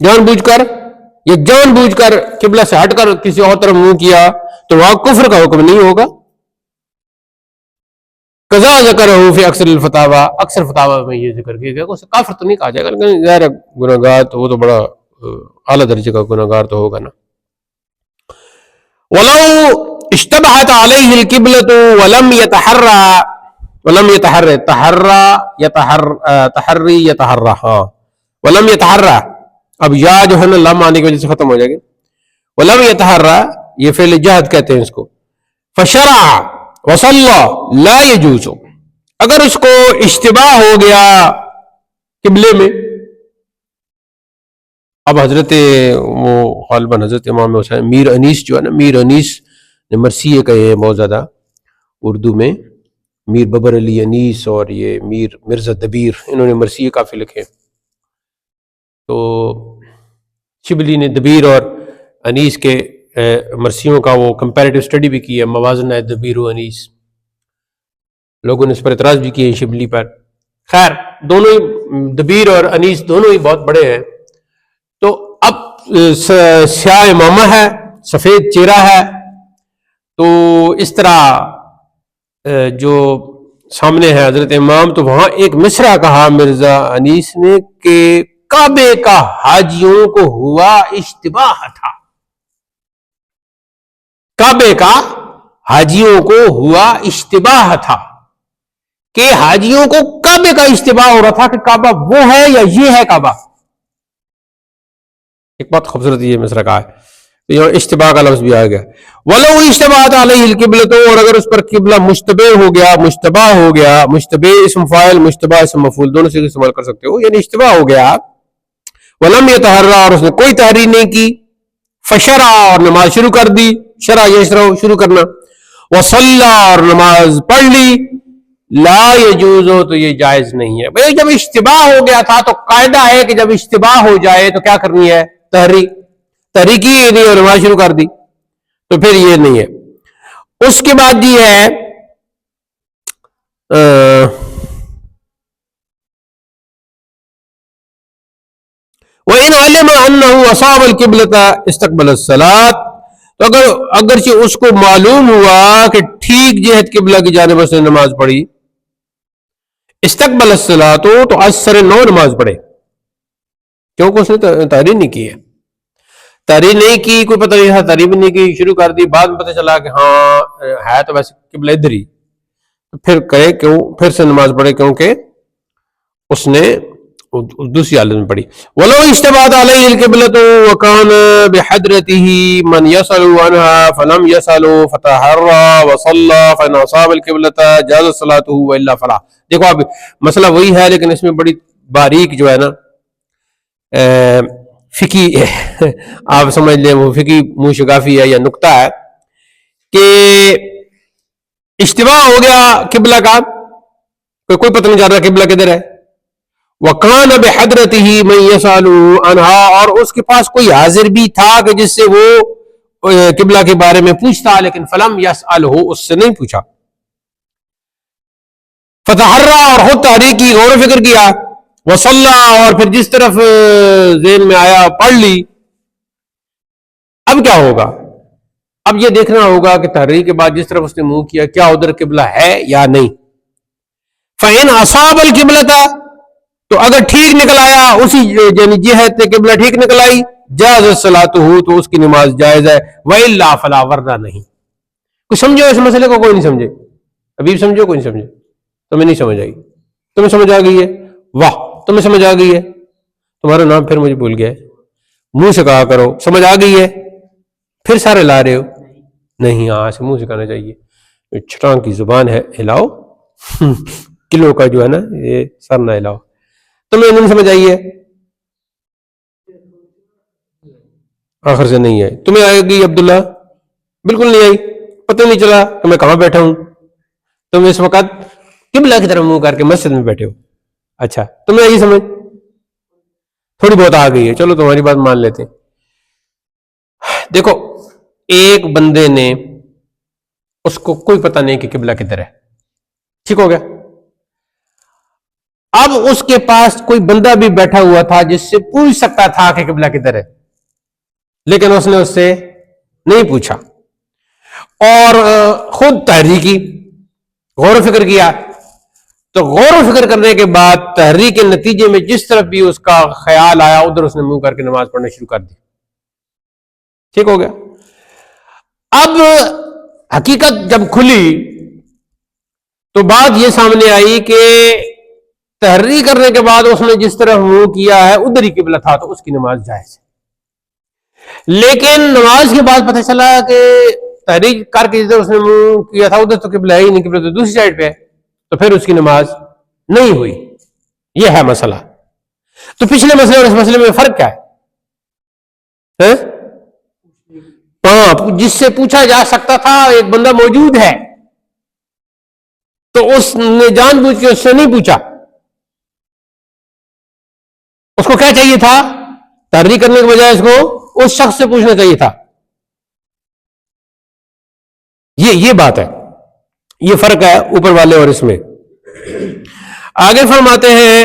جان بوجھ کر یا جان بوجھ کر قبلہ سے ہٹ کر کسی اور طرف منہ کیا تو وہاں کفر کا حکم نہیں ہوگا. قضا ذکرہ فی اکثر الفتاوی، اکثر فتاوی میں یہ ذکر کیا گیا کہ اسے کافر تو نہیں کہا جائے گا، لیکن ظاہر گناہگار تو وہ تو بڑا اعلیٰ درجے کا گناہگار تو ہوگا نا. ولو اشتبہت علیہ القبلۃ ولم يتحرى ولم يتحرى، اب یا جو ہے نا لام آنے کی وجہ سے ختم ہو جائے گی. ولم يتحرى یہ فعل جہد کہتے ہیں اس کو. فشرع وصلى لا يجوز، اگر اس کو اشتباہ ہو گیا قبلے میں. اب حضرت وہ غالباً حضرت امام حسین میر انیس جو ہے نا، میر انیس نے مرثیے کہے ہیں بہت زیادہ اردو میں، میر ببر علی انیس اور یہ میر مرزا دبیر، انہوں نے مرثیے کافی لکھے. تو شبلی نے دبیر اور انیس کے مرثیوں کا وہ کمپیریٹو اسٹڈی بھی کی ہے، موازنہ دبیر و انیس. لوگوں نے اس پر اعتراض بھی کیے ہیں شبلی پر. خیر دونوں ہی دبیر اور انیس دونوں ہی بہت بڑے ہیں. تو اب سیاہ امامہ ہے، سفید چہرہ ہے، تو اس طرح جو سامنے ہے حضرت امام، تو وہاں ایک مصرع کہا مرزا انیس نے کہ کعبے کا حاجیوں کو ہوا اشتباہ تھا. کعبے کا حاجیوں کو ہوا اشتباہ تھا، کہ حاجیوں کو کعبے کا اشتباہ ہو رہا تھا کہ کعبہ وہ ہے یا یہ ہے کعبہ. ایک بات خوبصورت یہ مصرع کہا ہے، یہ اشتباہ کا لفظ بھی آ گیا. ولو اشتبہت علیہ القبلۃ، اور اگر اس پر قبلہ مشتبہ ہو گیا، مشتبہ ہو گیا، مشتبہ اسم فاعل، مشتبہ اسم مفعول، دونوں سے استعمال کر سکتے ہو، یعنی اشتباہ ہو گیا. ولم يتحرى، اور اس نے کوئی تحریر نہیں کی. فشرع، اور نماز شروع کر دی، شرع یشرع شروع کرنا. وصلى، اور نماز پڑھ لی. لا يجوز، تو یہ جائز نہیں ہے. بھئی جب اشتباہ ہو گیا تھا تو قاعدہ ہے کہ جب اشتباہ ہو جائے تو کیا کرنی ہے؟ تحریک کی نہیں اور نماز شروع کر دی، تو پھر یہ نہیں ہے. اس کے بعد یہ ہے وَإِنْ عَلِمَ أَنَّهُ أَصَابَ الْقِبْلَةَ اسْتَقْبَلَ الصَّلَاةَ، تو اگرچہ اس کو معلوم ہوا کہ ٹھیک جہت قبلہ کی جانب اس نے نماز پڑھی، استقبل الصلاۃ، تو اثر نو نماز پڑھے، کیونکہ اس نے تحریر نہیں کی ہے. تحریر نہیں کی، کوئی پتہ نہیں تھا، تحریر بھی نہیں کی، شروع کر دی، بعد میں پتہ چلا کہ ہاں ہے تو ویسے قبلہ ادھر ہی، تو پھر کہے کیوں، پھر سے نماز پڑھے، کیونکہ اس نے دوسری حالت میں پڑھی ولو اشتبهت علیہ القبلۃ وکان بحضرته من يسأل عنها فلم يسأل فتحرى وصلى فإن أصاب القبلۃ جاز صلاته والا فلا. دیکھو اب مسئلہ وہی ہے لیکن اس میں بڑی باریک جو ہے نا فقی آپ سمجھ لیں وہ فقی منہ شگافی ہے یا نکتہ ہے کہ اشتباہ ہو گیا قبلہ کا، کوئی پتہ نہیں چل رہا قبلہ کدھر ہے. وَقَانَ بِحَضْرَتِهِ مَن يَسْأَلُ عَنْهَا، اور اس کے پاس کوئی حاضر بھی تھا کہ جس سے وہ قبلہ کے بارے میں پوچھتا، لیکن فلم يسألہ، اس سے نہیں پوچھا. فتحرّا، اور خود تحریک کی، غور و فکر کیا. وصلّا، اور پھر جس طرف ذہن میں آیا پڑھ لی. اب کیا ہوگا؟ اب یہ دیکھنا ہوگا کہ تحریک کے بعد جس طرف اس نے منہ کیا کیا ادھر قبلہ ہے یا نہیں. فَإِنْ أَصَابَ الْقِبْلَةَ، تو اگر ٹھیک نکل آیا اسی یعنی جہت قبلہ ٹھیک نکل آئی، جاز صلاتہ، تو اس کی نماز جائز ہے. وَإِلَّا فَلَا، ورنہ نہیں. کوئی سمجھو اس مسئلے کو؟ کوئی نہیں سمجھے؟ ابھی سمجھو؟ کوئی نہیں سمجھے؟ تمہیں نہیں سمجھ آئی؟ تمہیں سمجھ آ گئی ہے؟ واہ، تمہیں سمجھ آ گئی ہے. تمہارا نام پھر مجھے بھول گیا ہے، منہ سے کہا کرو. سمجھ آ گئی ہے؟ پھر سارے لا رہے ہو؟ نہیں، ہاں سے منہ سے کہنا چاہیے. چھٹان کی زبان ہے، ہلاؤ کلو کا جو ہے نا یہ سر نہ ہلاؤ. تمہیں نہیں سمجھ آئی ہے؟ آخر سے نہیں آئی. تمہیں آئے گی عبداللہ؟ بالکل نہیں آئی، پتہ نہیں چلا کہ میں کہاں بیٹھا ہوں. تم اس وقت قبلہ کی طرف منہ کر کے مسجد میں بیٹھے ہو. اچھا، تمہیں آئی سمجھ؟ تھوڑی بہت آ گئی ہے، چلو تمہاری بات مان لیتے. دیکھو، ایک بندے نے اس کو کوئی پتہ نہیں کہ قبلہ کدھر ہے، ٹھیک ہو گیا. اب اس کے پاس کوئی بندہ بھی بیٹھا ہوا تھا جس سے پوچھ سکتا تھا کہ قبلہ کدھر ہے، لیکن اس نے اس سے نہیں پوچھا اور خود تحریک کی، غور و فکر کیا. تو غور و فکر کرنے کے بعد تحریک کے نتیجے میں جس طرف بھی اس کا خیال آیا ادھر اس نے منہ کر کے نماز پڑھنا شروع کر دی. ٹھیک ہو گیا. اب حقیقت جب کھلی تو بات یہ سامنے آئی کہ تحریک کرنے کے بعد اس نے جس طرح منہ کیا ہے ادھر ہی قبلہ تھا، تو اس کی نماز جائز ہے. لیکن نماز کے بعد پتہ چلا کہ تحریک کر کے جدھر اس نے منہ کیا تھا ادھر تو قبلہ ہے ہی نہیں، قبلہ تو دوسری سائڈ پہ ہے، تو پھر اس کی نماز نہیں ہوئی. یہ ہے مسئلہ. تو پچھلے مسئلے اور اس مسئلے میں فرق کیا ہے؟ ہاں، جس سے پوچھا جا سکتا تھا ایک بندہ موجود ہے تو اس نے جان بوجھ کے اس سے نہیں پوچھا. اس کو کیا چاہیے تھا؟ تحریک کرنے کے بجائے اس کو اس شخص سے پوچھنا چاہیے تھا. یہ بات ہے، یہ فرق ہے اوپر والے اور اس میں. آگے فرماتے ہیں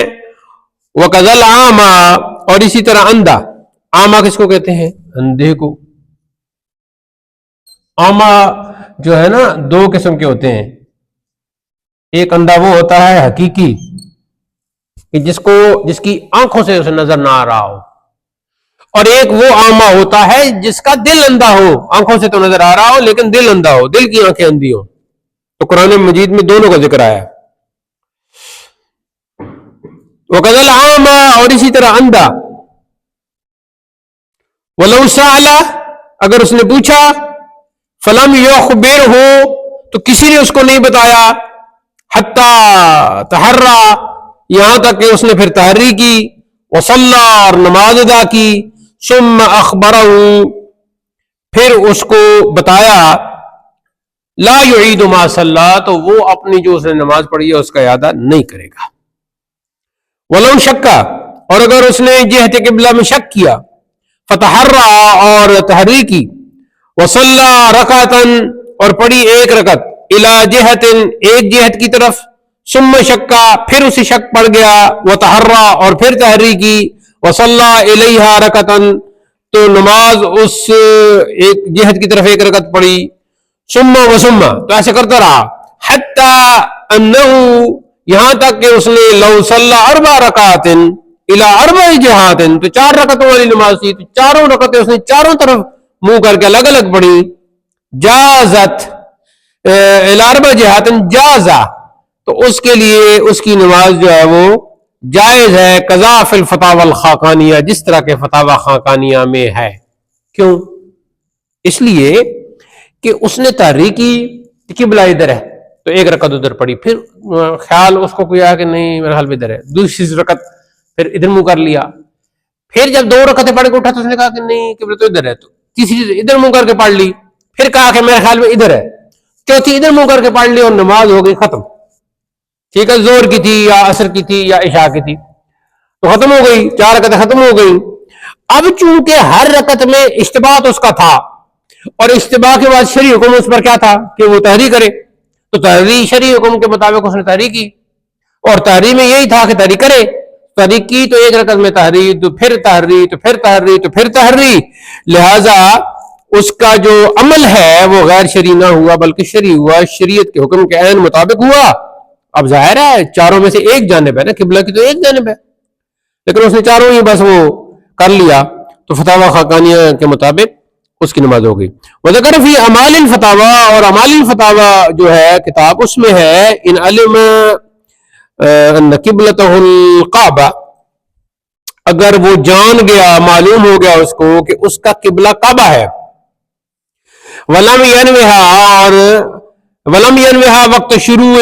وَقَذَا الْعَامَى، اور اسی طرح اندھا. عامہ کس کو کہتے ہیں؟ اندھے کو. عامہ جو ہے نا دو قسم کے ہوتے ہیں. ایک اندھا وہ ہوتا ہے حقیقی کہ جس کی آنکھوں سے اسے نظر نہ آ رہا ہو، اور ایک وہ عامہ ہوتا ہے جس کا دل اندھا ہو، آنکھوں سے تو نظر آ رہا ہو لیکن دل اندھا ہو، دل کی آنکھیں اندھی ہو. تو قرآن مجید میں دونوں کا ذکر آیا. وَقَذَا الْعَامَى، اور اسی طرح اندھا. وَلَوْ سَأَلَ، اگر اس نے پوچھا، فَلَمْ يُخْبِرْهُ، تو کسی نے اس کو نہیں بتایا، حَتَّى تَحَرَّى، یہاں تک کہ اس نے پھر تحریک کی، وَصَلَّى، اور نماز ادا کی، ثُمَّ أَخْبَرَهُ، پھر اس کو بتایا، لا يعيد ما صلى، تو وہ اپنی جو اس نے نماز پڑھی ہے اس کا اعادہ نہیں کرے گا. وَلَوْ شَكَّ، اور اگر اس نے جہت قبلہ میں شک کیا، فَتَحَرَّى، اور تحریک کی، وَصَلَّى رَكَعَةً، اور پڑھی ایک رکعت، إِلَى جِهَةٍ، ایک جہت کی طرف، ثُمَّ شَكَّ، پھر اسے شک پڑ گیا، وَتَحَرَّى، اور پھر تحریک کی، وَصَلَّى إِلَيْهَا رَكَعَةً، تو نماز اس ایک جہت کی طرف ایک رکعت پڑھی، ثم وثم، تو ایسے کرتا رہا، حتی انہو، یہاں تک کہ اس نے لو صلی 4 رکعات الی 4 جہات، تو 4 رکعتوں والی نماز تھی، تو چاروں رکعتیں اس نے چاروں طرف منہ کر کے الگ الگ پڑھی. جازت الی 4 جہات جازا، تو اس کے لیے اس کی نماز جو ہے وہ جائز ہے قضا فی الفتاوی الخاقانیہ، جس طرح کے فتاوی خاقانیہ میں ہے. کیوں؟ اس لیے کہ اس نے تحریک کی قبلہ ادھر ہے تو ایک رکعت ادھر پڑی، پھر خیال اس کو کوئی آیا کہ نہیں میرا حال ادھر ہے، دوسری رکعت پھر ادھر منہ کر لیا، پھر جب 2 رکعتیں پڑھ کے اٹھا تو اس نے کہا کہ نہیں قبلہ تو ادھر ہے، تو تیسری ادھر منہ کر کے پڑھ لی، پھر کہا کہ میرے خیال میں ادھر ہے، چوتھی ادھر منہ کر کے پڑھ لی اور نماز ہو گئی ختم. ٹھیک ہے، زور کی تھی یا عصر کی تھی یا عشاء کی تھی تو ختم ہو گئی، 4 رکعتیں ختم ہو گئی. اب چونکہ ہر رکعت میں اشتباہ اس کا تھا اور اشتباہ کے بعد شرعی حکم اس پر کیا تھا کہ وہ تحریک کرے، تو تحریک شرعی حکم کے مطابق اس نے تحریک کی، اور تحریک میں یہی تھا کہ تحریک کرے. تحریک کی تو ایک رکعت میں تحریک، تو پھر تحریک، تو پھر تحریک، تو پھر تحریک، لہذا اس کا جو عمل ہے وہ غیر شرعی نہ ہوا بلکہ شرعی ہوا، شریعت کے حکم کے عین مطابق ہوا. اب ظاہر ہے چاروں میں سے ایک جانب ہے نا، قبلہ کی تو ایک جانب ہے، لیکن اس نے چاروں ہی بس وہ کر لیا تو فتاوی خاقانیہ کے مطابق اس کی نماز ہو گئی. وذکر فی اعمال الفتاوی، اور اعمال الفتاوی جو ہے کتاب، اس میں ہے ان علم ان قبلتہ الکعبہ، اگر وہ جان گیا، معلوم ہو گیا اس کو کہ اس کا قبلہ کعبہ ہے، ولم ینوہا، اور ولم ینوہا وقت شروع،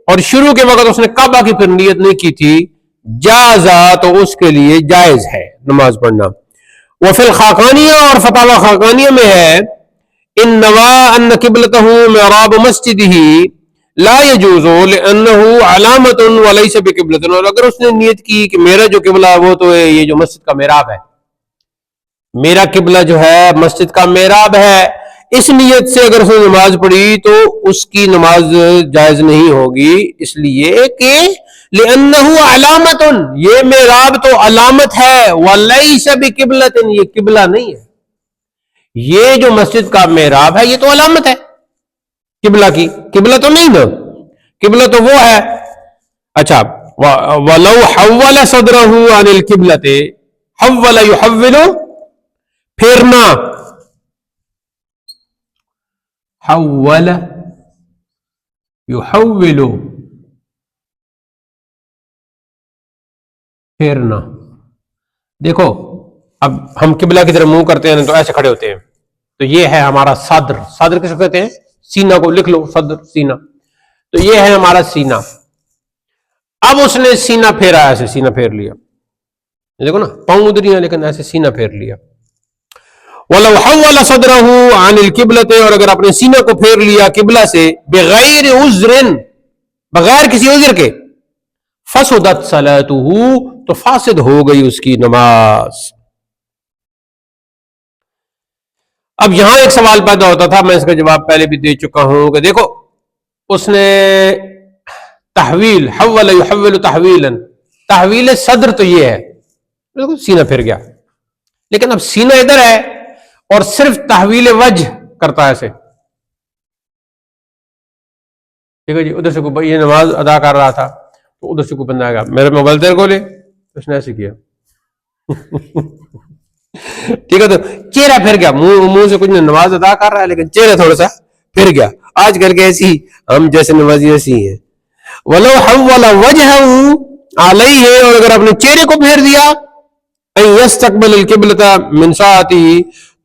اور شروع کے وقت اس نے کعبہ کی پھر نیت نہیں کی تھی، جازا، تو اس کے لیے جائز ہے نماز پڑھنا. وفی الخاقانیہ، اور فتاوی خاقانیہ میں ہے ان نوا ان قبلتہ معراب مسجدہ لا يجوز لانه علامت وليس بقبلۃ، اور اگر اس نے نیت کی کہ میرا جو قبلہ ہے وہ تو ہے یہ جو مسجد کا محراب ہے، میرا قبلہ جو ہے مسجد کا محراب ہے، اس نیت سے اگر اس نے نماز پڑھی تو اس کی نماز جائز نہیں ہوگی، اس لیے کہ لأنه علامت، یہ محراب تو علامت ہے، وَلَيْسَ بِقِبْلَةٍ، یہ قبلہ نہیں ہے. یہ جو مسجد کا محراب ہے یہ تو علامت ہے قبلہ کی، قبلہ تو نہیں نا، قبلہ تو وہ ہے. اچھا، وَلَوْ حَوَّلَ صَدْرَهُ عَنِ الْقِبْلَةِ، حَوَّلَ يُحَوِّلُ، پھیرنا، حَوَّلَ يُحَوِّلُ، پھیرنا. دیکھو اب ہم قبلہ کی طرف منہ کرتے ہیں تو ایسے کھڑے ہوتے ہیں، تو یہ ہے ہمارا صدر. صدر کس کو کہتے ہیں؟ سینہ کو لکھ لو، صدر سینہ. تو یہ ہے ہمارا سینہ. اب اس نے سینہ پھیرا، ایسے سینہ پھیر لیا، دیکھو نا پاؤں ادھر ہی ہیں لیکن ایسے سینہ پھیر لیا. وَلَوْ حَوَّلَ صَدْرَهُ عَنِ الْقِبْلَةِ، اور اگر اپنے سینہ کو پھیر لیا قبلہ سے، بغیر عذر، بغیر کسی عذر کے، فسدت صلاته، تو فاسد ہو گئی اس کی نماز. اب یہاں ایک سوال پیدا ہوتا تھا، میں اس کا جواب پہلے بھی دے چکا ہوں کہ دیکھو اس نے تحویل، حول یحول تحویلا، تحویل صدر تو یہ ہے، دیکھو سینہ پھر گیا، لیکن اب سینہ ادھر ہے اور صرف تحویل وجہ کرتا ہے ایسے. ٹھیک ہے جی، ادھر سے کوئی یہ نماز ادا کر رہا تھا تو ادھر سے کوئی بندہ آئے گا، میرے موبائل تیرے کو لے، اس نے ایسے کیا ٹھیک ہے، تو چہرہ پھر گیا، منہ سے کچھ نماز ادا کر رہا ہے لیکن چہرہ تھوڑا سا پھر گیا. آج کل کے ایسی ہم جیسے نمازی ایسی ہیں. وَلَوْ حَوَّلَ وَجْهَهُ عَلَيْهِ، اور اگر اپنے چہرے کو پھیر دیا، أَن يَسْتَقْبِلَ الْقِبْلَةَ مِنْ سَاعَتِهِ،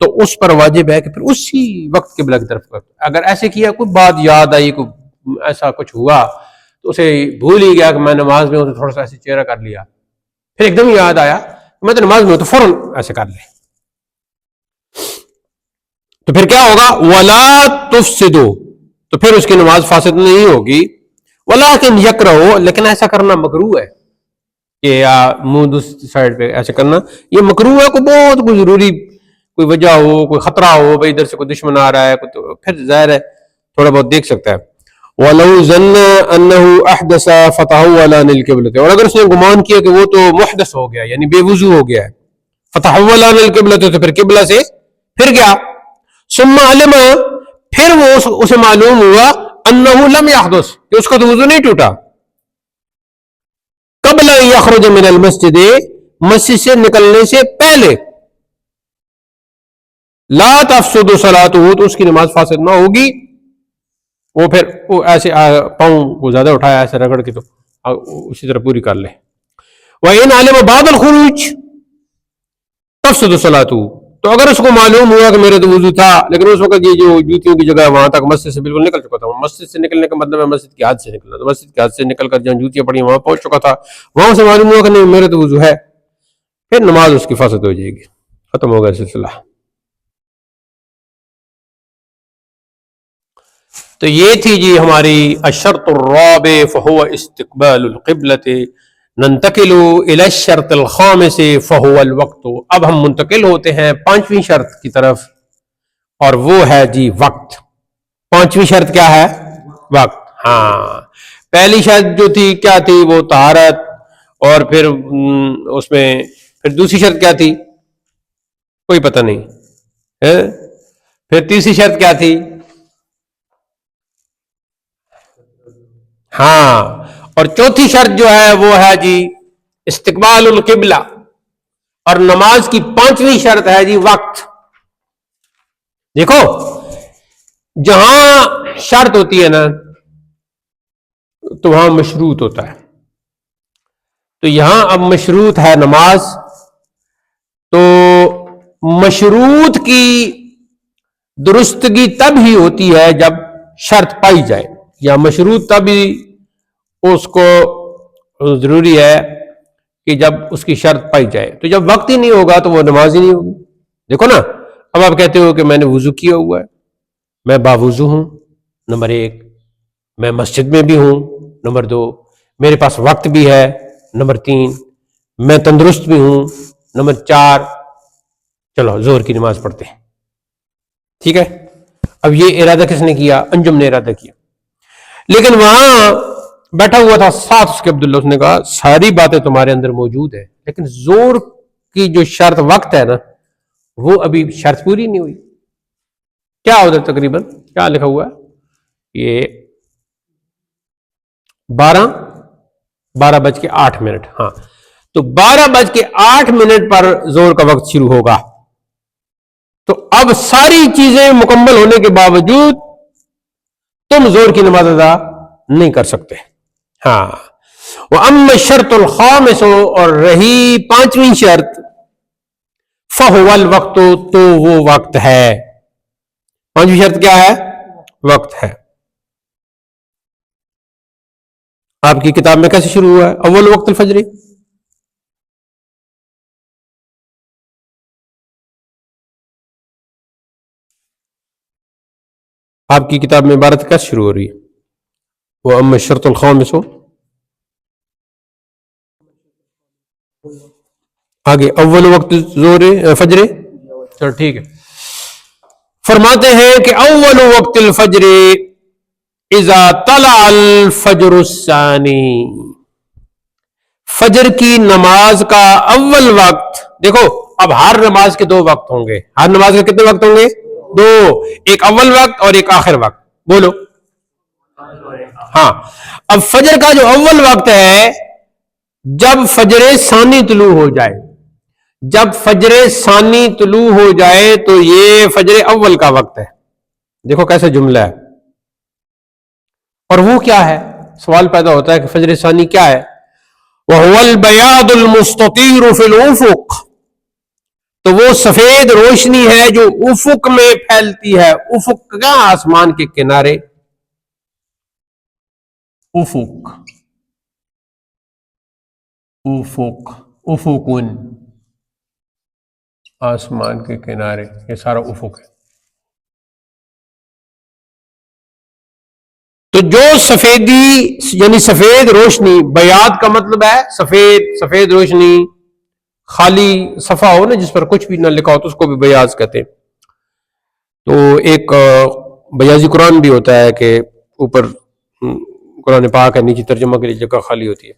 تو اس پر واجب ہے کہ پھر اسی وقت قبلہ کی طرف کر. اگر ایسے کیا، کوئی بات یاد آئی، کوئی ایسا کچھ ہوا تو اسے بھول ہی گیا کہ میں نماز میں ہوں، تو تھوڑا سا ایسے چہرہ کر لیا، پھر ایک دم یاد آیا میں تو نماز میں ہوں، تو فوراً ایسے کر لے، تو پھر کیا ہوگا؟ وَلَا تُفْسِدُ، تو پھر اس کی نماز فاسد نہیں ہوگی. وَلَكِنْ يَكْرَهُ، لیکن ایسا کرنا مکروہ ہے، کہ منہ دوسری سائڈ پہ ایسے کرنا یہ مکروہ ہے. کوئی بہت کوئی ضروری کوئی وجہ ہو، کوئی خطرہ ہو، بھائی ادھر سے کوئی دشمن آ رہا ہے، تو پھر ظاہر ہے تھوڑا بہت دیکھ سکتا ہے. وَلَوْ ظَنَّ أَنَّهُ أَحْدَثَ فَتَحَوَّلَ عَنِ الْقِبْلَةِ، اور اگر اس نے گمان کیا کہ وہ تو محدث ہو گیا یعنی بے وضو ہو گیا ہے، فَتَحَوَّلَ عَنِ الْقِبْلَةِ، تو پھر قبلہ سے پھر گیا. ثُمَّ عَلِمَ، پھر وہ اسے معلوم ہوا، أَنَّهُ لَمْ يَحْدُث، کہ اس کا تو وضو نہیں ٹوٹا، قبل ان یخرج من المسجد، مسجد سے نکلنے سے پہلے، لا تفسد صلاته، تو اس کی نماز فاسد نہ ہوگی. وہ پھر وہ ایسے پاؤں کو زیادہ اٹھایا ایسے رگڑ کے تو اسی طرح پوری کر لے. وَإِنْ عَلِمَ بَعْدَ الْخُرُوجِ تَفْسُدُ صَلَاتُهُ، تو اگر اس کو معلوم ہوا کہ میرے تو وضو تھا لیکن اس وقت یہ جو جوتیوں کی جگہ ہے وہاں تک مسجد سے بالکل نکل چکا تھا، مسجد سے نکلنے کا مطلب ہے مسجد کی حد سے نکلنا، تو مسجد کی حد سے نکل کر جہاں جوتیاں پڑی وہاں پہنچ چکا تھا، وہاں سے معلوم ہوا کہ نہیں میرے تو وضو ہے، پھر نماز اس کی فاسد ہو جائے گی، ختم ہو گیا سلسلہ۔ تو یہ تھی جی ہماری الشرط الرابع فهو استقبال القبلة، ننتقل الى الشرط الخامس فهو الوقت، اب ہم منتقل ہوتے ہیں پانچویں شرط کی طرف، اور وہ ہے جی وقت۔ پانچویں شرط کیا ہے؟ وقت۔ ہاں، پہلی شرط جو تھی کیا تھی؟ وہ طہارت، اور پھر اس میں پھر دوسری شرط کیا تھی؟ کوئی پتہ نہیں ہے؟ پھر تیسری شرط کیا تھی؟ ہاں، اور چوتھی شرط جو ہے وہ ہے جی استقبال القبلہ، اور نماز کی پانچویں شرط ہے جی وقت۔ دیکھو جہاں شرط ہوتی ہے نا تو وہاں مشروط ہوتا ہے، تو یہاں اب مشروط ہے نماز، تو مشروط کی درستگی تب ہی ہوتی ہے جب شرط پائی جائے، یا مشروط تب ہی اس کو ضروری ہے کہ جب اس کی شرط پائی جائے، تو جب وقت ہی نہیں ہوگا تو وہ نماز ہی نہیں ہوگی۔ دیکھو نا، اب آپ کہتے ہو کہ میں نے وضو کیا ہوا ہے، میں باوضو ہوں، نمبر ایک، میں مسجد میں بھی ہوں، نمبر دو، میرے پاس وقت بھی ہے، نمبر تین، میں تندرست بھی ہوں، نمبر چار، چلو زہر کی نماز پڑھتے ہیں، ٹھیک ہے۔ اب یہ ارادہ کس نے کیا؟ انجم نے ارادہ کیا، لیکن وہاں بیٹھا ہوا تھا ساتھ اس کے عبداللہ، اس نے کہا ساری باتیں تمہارے اندر موجود ہیں لیکن زور کی جو شرط وقت ہے نا وہ ابھی شرط پوری نہیں ہوئی۔ کیا ادھر تقریباً کیا لکھا ہوا ہے؟ یہ 12:08، ہاں، تو 12:08 پر زور کا وقت شروع ہوگا، تو اب ساری چیزیں مکمل ہونے کے باوجود تم زور کی نماز ادا نہیں کر سکتے۔ ہاں، وَأَمَّا الشَّرْطُ الْخَامِسُ، اور رہی پانچویں شرط، فَهُوَ الْوَقْتُ، تو وہ وقت ہے۔ پانچویں شرط کیا ہے؟ وقت ہے۔ آپ کی کتاب میں کیسے شروع ہوا ہے؟ اول وقت الفجر، آپ کی کتاب میں عبارت کیسے شروع ہو رہی ہے؟ وَأَمَّا الشَّرْطُ الْخَامِسُ، آگے اول وقت زور فجر، چلو ٹھیک ہے۔ فرماتے ہیں کہ اول وقت الفجر اذا طلع الفجر الثانی، فجر کی نماز کا اول وقت، دیکھو اب ہر نماز کے دو وقت ہوں گے، ہر نماز کے کتنے وقت ہوں گے؟ دو، ایک اول وقت اور ایک آخر وقت، بولو۔ ہاں، اب فجر کا جو اول وقت ہے جب فجر ثانی طلوع ہو جائے، جب فجر ثانی طلوع ہو جائے تو یہ فجر اول کا وقت ہے۔ دیکھو کیسے جملہ ہے، اور وہ کیا ہے؟ سوال پیدا ہوتا ہے کہ فجر ثانی کیا ہے؟ وَهُوَ الْبَيَاضُ الْمُسْتَطِيرُ فِي الْأُفُقِ، تو وہ سفید روشنی ہے جو افق میں پھیلتی ہے۔ افق کا آسمان کے کنارے، افق، افق، افقن، آسمان کے کنارے، یہ سارا افق ہے۔ تو جو سفیدی یعنی سفید روشنی، بیاض کا مطلب ہے سفید، سفید روشنی، خالی صفحہ ہو نا جس پر کچھ بھی نہ لکھا ہو تو اس کو بھی بیاض کہتے ہیں۔ تو ایک بیاضی قرآن بھی ہوتا ہے کہ اوپر قرآن پاک ہے، نیچے ترجمہ کے لیے جگہ خالی ہوتی ہے۔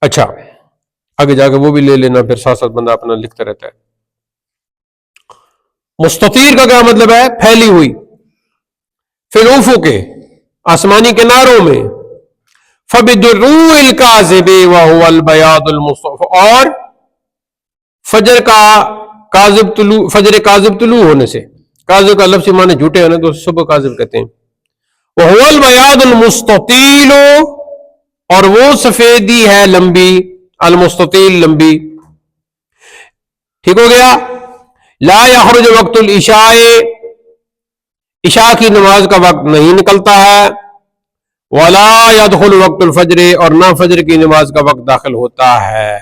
اچھا، آگے جا کے وہ بھی لے لینا، پھر ساتھ ساتھ بندہ اپنا لکھتا رہتا ہے۔ مستطیر کا کیا مطلب ہے؟ پھیلی ہوئی، فی الافق، آسمانی کناروں میں، فبدروء الکاذب وهو البیاض المصطفى، اور فجر کا کاذب طلوع، فجر کاذب طلوع ہونے سے، کاذب کا لفظ معنی جھوٹے ہونے تو صبح کاذب کہتے ہیں۔ وهو البیاض المستطیل، اور وہ سفیدی ہے لمبی، المستطیل لمبی. ٹھیک ہو گیا. لا یخرج وقت العشاء، عشاء کی نماز کا وقت نہیں نکلتا ہے. ولا يدخل وقت الفجر، اور نہ فجر کی نماز کا وقت داخل ہوتا ہے.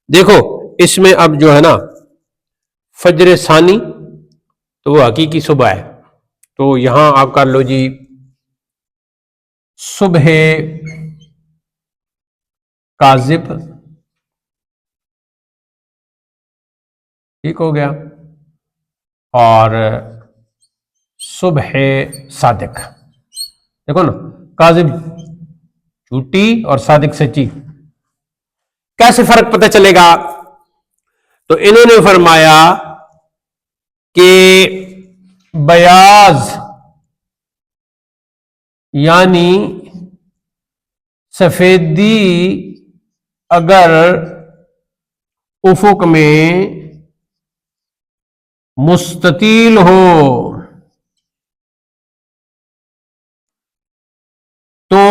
دیکھو اس میں اب جو ہے نا فجر ثانی تو وہ حقیقی صبح ہے، تو یہاں آپ کر لو جی صبح کاذب. ٹھیک ہو گیا. اور صبح صادق. دیکھو نا، کاذب جھوٹی اور صادق سچی. کیسے فرق پتہ چلے گا؟ تو انہوں نے فرمایا کہ بیاض یعنی سفیدی اگر افق میں مستطیل ہو تو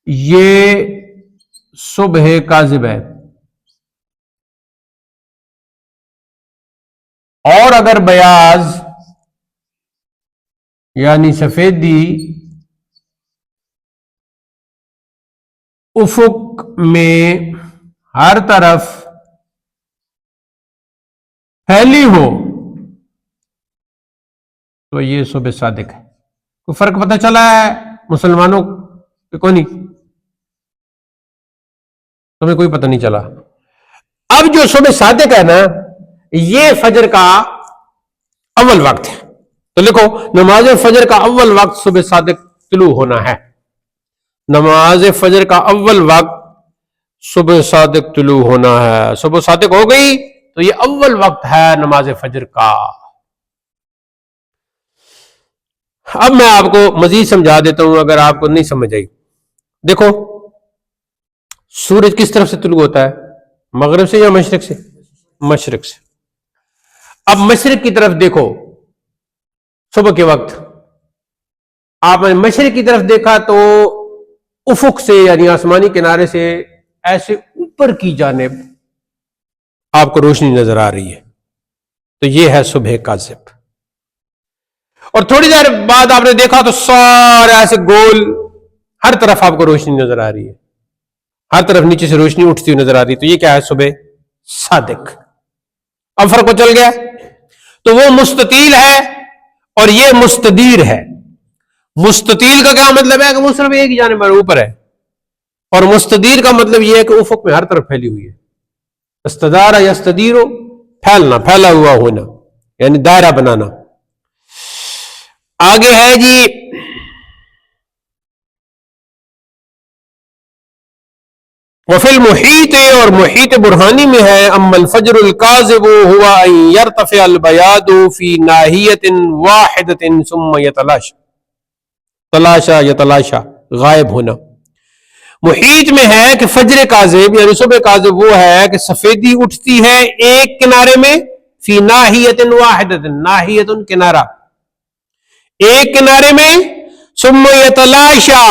یہ صبح کاذب ہے، اور اگر بیاض یعنی سفیدی افق میں ہر طرف پھیلی ہو تو یہ صبح صادق ہے. کوئی فرق پتہ چلا ہے مسلمانوں کو؟ نہیں، تمہیں کوئی پتہ نہیں چلا. اب جو صبح صادق ہے نا، یہ فجر کا اول وقت ہے. تو لکھو نماز فجر کا اول وقت صبح صادق طلوع ہونا ہے. نماز فجر کا اول وقت صبح صادق طلوع ہونا ہے. صبح صادق ہو گئی تو یہ اول وقت ہے نماز فجر کا. اب میں آپ کو مزید سمجھا دیتا ہوں اگر آپ کو نہیں سمجھ آئی. دیکھو سورج کس طرف سے طلوع ہوتا ہے؟ مغرب سے یا مشرق سے؟ مشرق سے. اب مشرق کی طرف دیکھو صبح کے وقت، آپ نے مشرق کی طرف دیکھا تو افق سے یعنی آسمانی کنارے سے ایسے اوپر کی جانب آپ کو روشنی نظر آ رہی ہے، تو یہ ہے صبح کاذب. اور تھوڑی دیر بعد آپ نے دیکھا تو سارے ایسے گول ہر طرف آپ کو روشنی نظر آ رہی ہے، ہر طرف نیچے سے روشنی اٹھتی ہوئی نظر آ رہی ہے، تو یہ کیا ہے؟ صبح صادق. اب فرق چل گیا. تو وہ مستطیل ہے اور یہ مستدیر ہے. مستطیل کا کیا مطلب ہے کہ وہ صرف ایک ہی جانب پر اوپر ہے، اور مستدیر کا مطلب یہ ہے کہ افق میں ہر طرف پھیلی ہوئی ہے. استدار یستدیر، پھیلنا، پھیلا ہوا ہونا، یعنی دائرہ بنانا. آگے ہے جی وفی المحیط، اور محیط برہانی میں ہے اما الفجر الکاذب ہوا ان یرتفع البیاض فی ناحیۃ واحدۃ ثم یتلاشا. تلاشا یتلاشا غائب ہونا. محیط میں ہے کہ فجر کاذب یعنی صبح کاذب وہ ہے کہ سفیدی اٹھتی ہے ایک کنارے میں، فی ناحیۃ واحدۃ، ناحیۃ کنارہ، ایک کنارے میں، ثم یتلاشا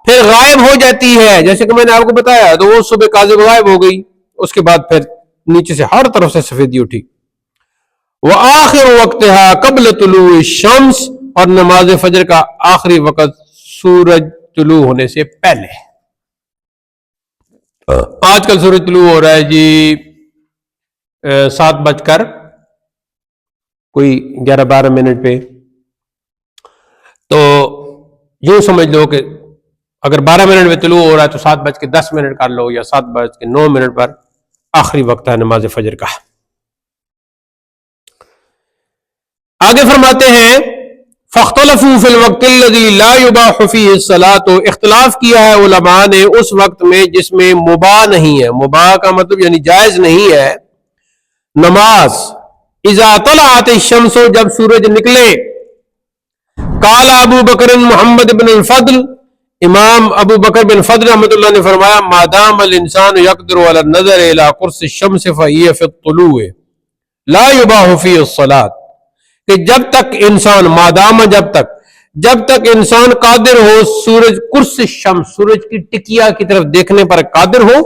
پھر غائب ہو جاتی ہے. جیسے کہ میں نے آپ کو بتایا تو وہ صبح کاذب غائب ہو گئی، اس کے بعد پھر نیچے سے ہر طرف سے سفیدی اٹھی. وآخر وقتها قبل طلوع الشمس، اور نماز فجر کا آخری وقت سورج طلوع ہونے سے پہلے. آج کل سورج طلوع ہو رہا ہے جی 7:00 کوئی 11-12 پہ. تو یوں سمجھ لو کہ اگر 12 میں طلوع ہو رہا ہے تو 7:10 کر لو، یا 7:09 پر آخری وقت ہے نماز فجر کا. آگے فرماتے ہیں فاختلفوا فی الوقت الذی لا یباح فیہ الصلاۃ، اختلاف کیا ہے علماء نے اس وقت میں جس میں مباح نہیں ہے. مباح کا مطلب یعنی جائز نہیں ہے نماز. اذا طلعت الشمس، جب سورج نکلے. قال ابو بکر محمد بن الفضل، امام ابو بکر بن فضل رحمۃ اللہ نے فرمایا ما دام الانسان یقدر علی النظر الی قرص الشمس فهي فی الطلوع لا یباح فیہ الصلاۃ، کہ جب تک انسان، مادام جب تک جب تک انسان قادر ہو سورج قرص شمس، سورج کی ٹکیا کی طرف دیکھنے پر قادر ہو،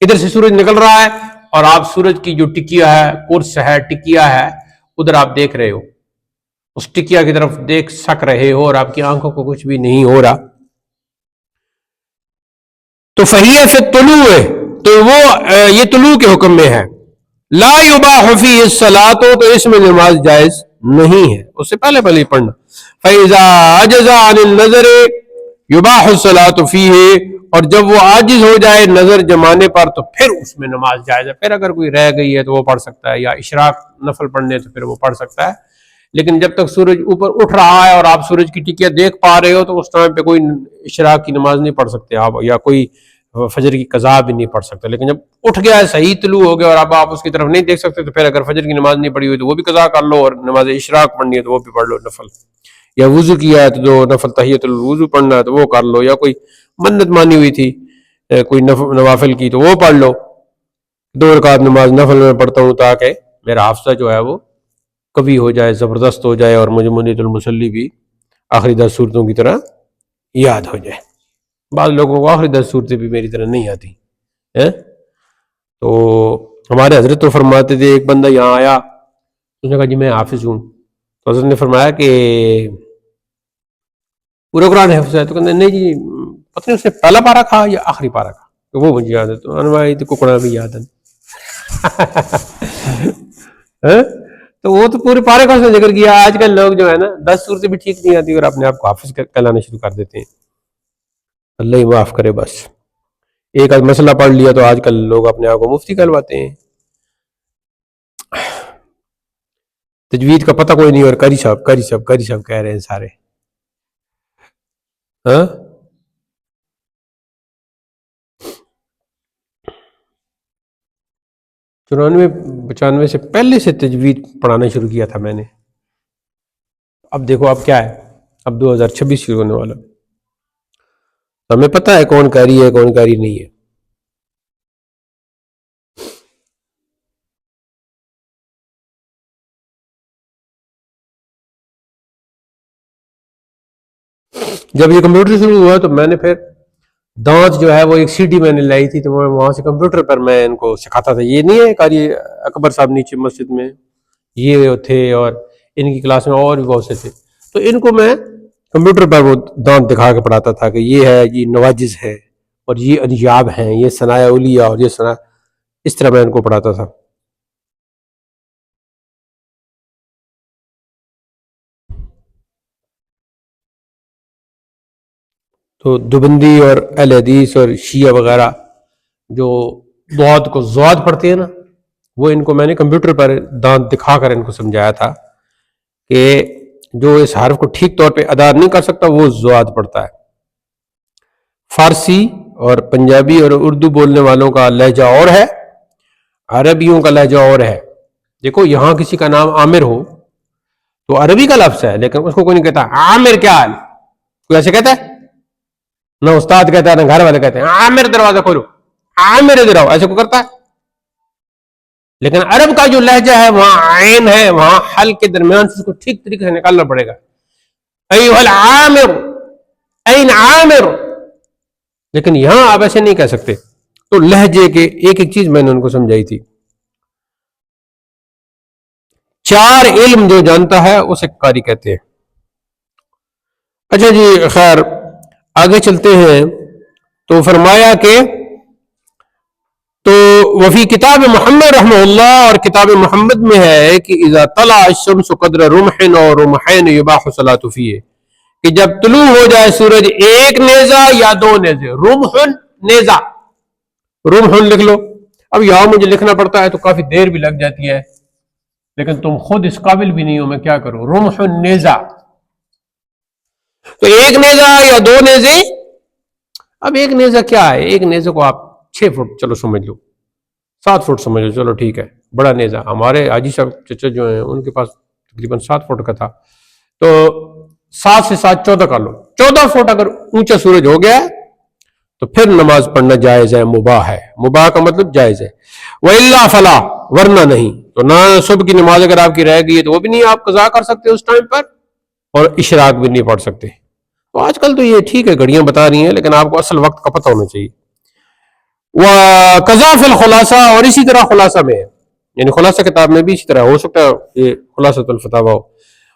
ادھر سے سورج نکل رہا ہے اور آپ سورج کی جو ٹکیا ہے، قرص ہے، ٹکیا ہے، ادھر آپ دیکھ رہے ہو، اس ٹکیا کی طرف دیکھ سک رہے ہو اور آپ کی آنکھوں کو کچھ بھی نہیں ہو رہا، تو فہیہ فی الطلوع، تو وہ یہ طلوع کے حکم میں ہے. لا یباح فیہ الصلاۃ، تو اس میں نماز جائز نہیں ہے، اس سے پہلے ہی پڑھنا. فَإِذَا عَجَزَ عَنِ النَّظَرِ یباح الصلاۃ فیہ، اور جب وہ عاجز ہو جائے نظر جمانے پر تو پھر اس میں نماز جائز ہے. پھر اگر کوئی رہ گئی ہے تو وہ پڑھ سکتا ہے، یا اشراق نفل پڑھنے تو پھر وہ پڑھ سکتا ہے. لیکن جب تک سورج اوپر اٹھ رہا ہے اور آپ سورج کی ٹکیا دیکھ پا رہے ہو تو اس ٹائم پہ کوئی اشراق کی نماز نہیں پڑھ سکتے آپ، یا کوئی فجر کی قضا بھی نہیں پڑھ سکتے. لیکن جب اٹھ گیا ہے، صحیح طلوع ہو گیا اور اب آپ اس کی طرف نہیں دیکھ سکتے، تو پھر اگر فجر کی نماز نہیں پڑھی ہوئی تو وہ بھی قضا کر لو، اور نماز اشراق پڑھنی ہے تو وہ بھی پڑھ لو نفل، یا وضو کیا ہے تو جو نفل تحیۃ الوضو پڑھنا ہے تو وہ کر لو، یا کوئی منت مانی ہوئی تھی کوئی نوافل کی تو وہ پڑھ لو. 2 رکعت نماز نفل میں پڑھتا ہوں تاکہ میرا حافظہ جو ہے وہ قوی ہو جائے، زبردست ہو جائے، اور مجھے منیت المصلی بھی آخری 10 صورتوں کی طرح یاد ہو جائے. بعض لوگوں کو آخری 10 صورتیں بھی میری طرح نہیں آتی ہیں. تو ہمارے حضرت تو فرماتے تھے، ایک بندہ یہاں آیا، اس نے کہا جی میں حافظ ہوں، تو حضرت نے فرمایا کہ پورا قرآن حفظ ہے؟ تو کہتے نہیں جی پتہ نہیں اس نے پہلا پارا کہا یا آخری پارا کہا، تو وہ مجھے یاد ہے. تو انوائی کو قرآن بھی یاد ہے. تو وہ تو پورے پارے کا اس نے ذکر کیا. آج کل لوگ جو ہے نا 10 صورتیں بھی ٹھیک نہیں آتی اور اپنے آپ کو حافظ کہلانا شروع کر دیتے ہیں. اللہ ہی معاف کرے. بس ایک آدھ مسئلہ پڑھ لیا تو آج کل لوگ اپنے آپ کو مفتی کہلواتے ہیں. تجوید کا پتہ کوئی نہیں، اور قاری صاحب کہہ رہے ہیں سارے. ہاں 94-95 سے پہلے سے تجوید پڑھانا شروع کیا تھا میں نے. اب دیکھو اب کیا ہے، اب 2026 شروع ہونے والا. ہمیں پتہ ہے کون قاری ہے کون قاری نہیں ہے. جب یہ کمپیوٹر شروع ہوا تو میں نے پھر دانت جو ہے وہ ایک سی ڈی میں نے لائی تھی، تو وہاں سے کمپیوٹر پر میں ان کو سکھاتا تھا. یہ نہیں ہے قاری اکبر صاحب نیچے مسجد میں یہ تھے، اور ان کی کلاس میں اور بھی بہت سے تھے. تو ان کو میں کمپیوٹر پر وہ دانت دکھا کے پڑھاتا تھا کہ یہ ہے، یہ نواجز ہے، اور یہ انجاب ہیں، یہ ثنایا اولیاء، اور یہ ثنا، اس طرح میں ان کو پڑھاتا تھا. تو دیوبندی اور اہل حدیث اور شیعہ وغیرہ جو ضاد کو زواد پڑھتے ہیں نا، وہ ان کو میں نے کمپیوٹر پر دانت دکھا کر ان کو سمجھایا تھا کہ جو اس حرف کو ٹھیک طور پہ ادا نہیں کر سکتا وہ زواد پڑھتا ہے. فارسی اور پنجابی اور اردو بولنے والوں کا لہجہ اور ہے، عربیوں کا لہجہ اور ہے. دیکھو یہاں کسی کا نام عامر ہو تو عربی کا لفظ ہے، لیکن اس کو کوئی نہیں کہتا عامر کیا حال، کوئی ایسے کہتا ہے؟ نہ استاد کہتا ہے نہ گھر والے کہتے ہیں عامر دروازہ کھولو، عامر ادھر آؤ، ایسے کو کرتا ہے؟ لیکن عرب کا جو لہجہ ہے وہاں عین ہے، وہاں حل کے درمیان سے اس کو ٹھیک طریقے سے نکالنا پڑے گا. ایھا العامر، این عامر. لیکن یہاں آپ ایسے نہیں کہہ سکتے. تو لہجے کے ایک ایک چیز میں نے ان کو سمجھائی تھی. 4 علم جو جانتا ہے اسے قاری کہتے ہیں. اچھا جی خیر آگے چلتے ہیں. تو فرمایا کہ تو وفی کتاب محمد رحمہ اللہ، اور کتاب محمد میں ہے کہ اذا طلع الشمس قدر رمح اور رمحین یباح الصلاۃ فیہ، کہ جب طلوع ہو جائے سورج 1 نیزہ یا 2 نیزے. رمح نیزہ، رمح لکھ لو. اب یہاں مجھے لکھنا پڑتا ہے تو کافی دیر بھی لگ جاتی ہے، لیکن تم خود اس قابل بھی نہیں ہو، میں کیا کروں. رمح نیزہ، تو 1 نیزہ یا 2 نیزے. اب 1 نیزہ کیا ہے؟ 1 نیزے کو آپ 6 فٹ چلو سمجھ لو، 7 فٹ سمجھ لو، چلو ٹھیک ہے. بڑا نیزہ ہمارے حاجی صاحب چچا جو ہیں ان کے پاس تقریباً 7 فٹ کا تھا. تو 7 سے 7 14 کر لو. 14 فٹ اگر اونچا سورج ہو گیا تو پھر نماز پڑھنا جائز ہے، مباح ہے. مباح کا مطلب جائز ہے. وَإِلَّا فَلَا، ورنہ نہیں. تو نہ صبح کی نماز اگر آپ کی رہ گئی ہے تو وہ بھی نہیں آپ قضا کر سکتے اس ٹائم پر، اور اشراق بھی نہیں پڑھ سکتے. تو آج کل تو یہ ٹھیک ہے گھڑیاں بتا رہی ہیں لیکن آپ کو اصل وقت کا پتہ ہونا چاہیے. وقضا فی الخلاصہ، اور اسی طرح خلاصہ میں ہے، یعنی خلاصہ کتاب میں بھی اسی طرح ہو سکتا ہے یہ خلاصۃ الفتاوی ہو.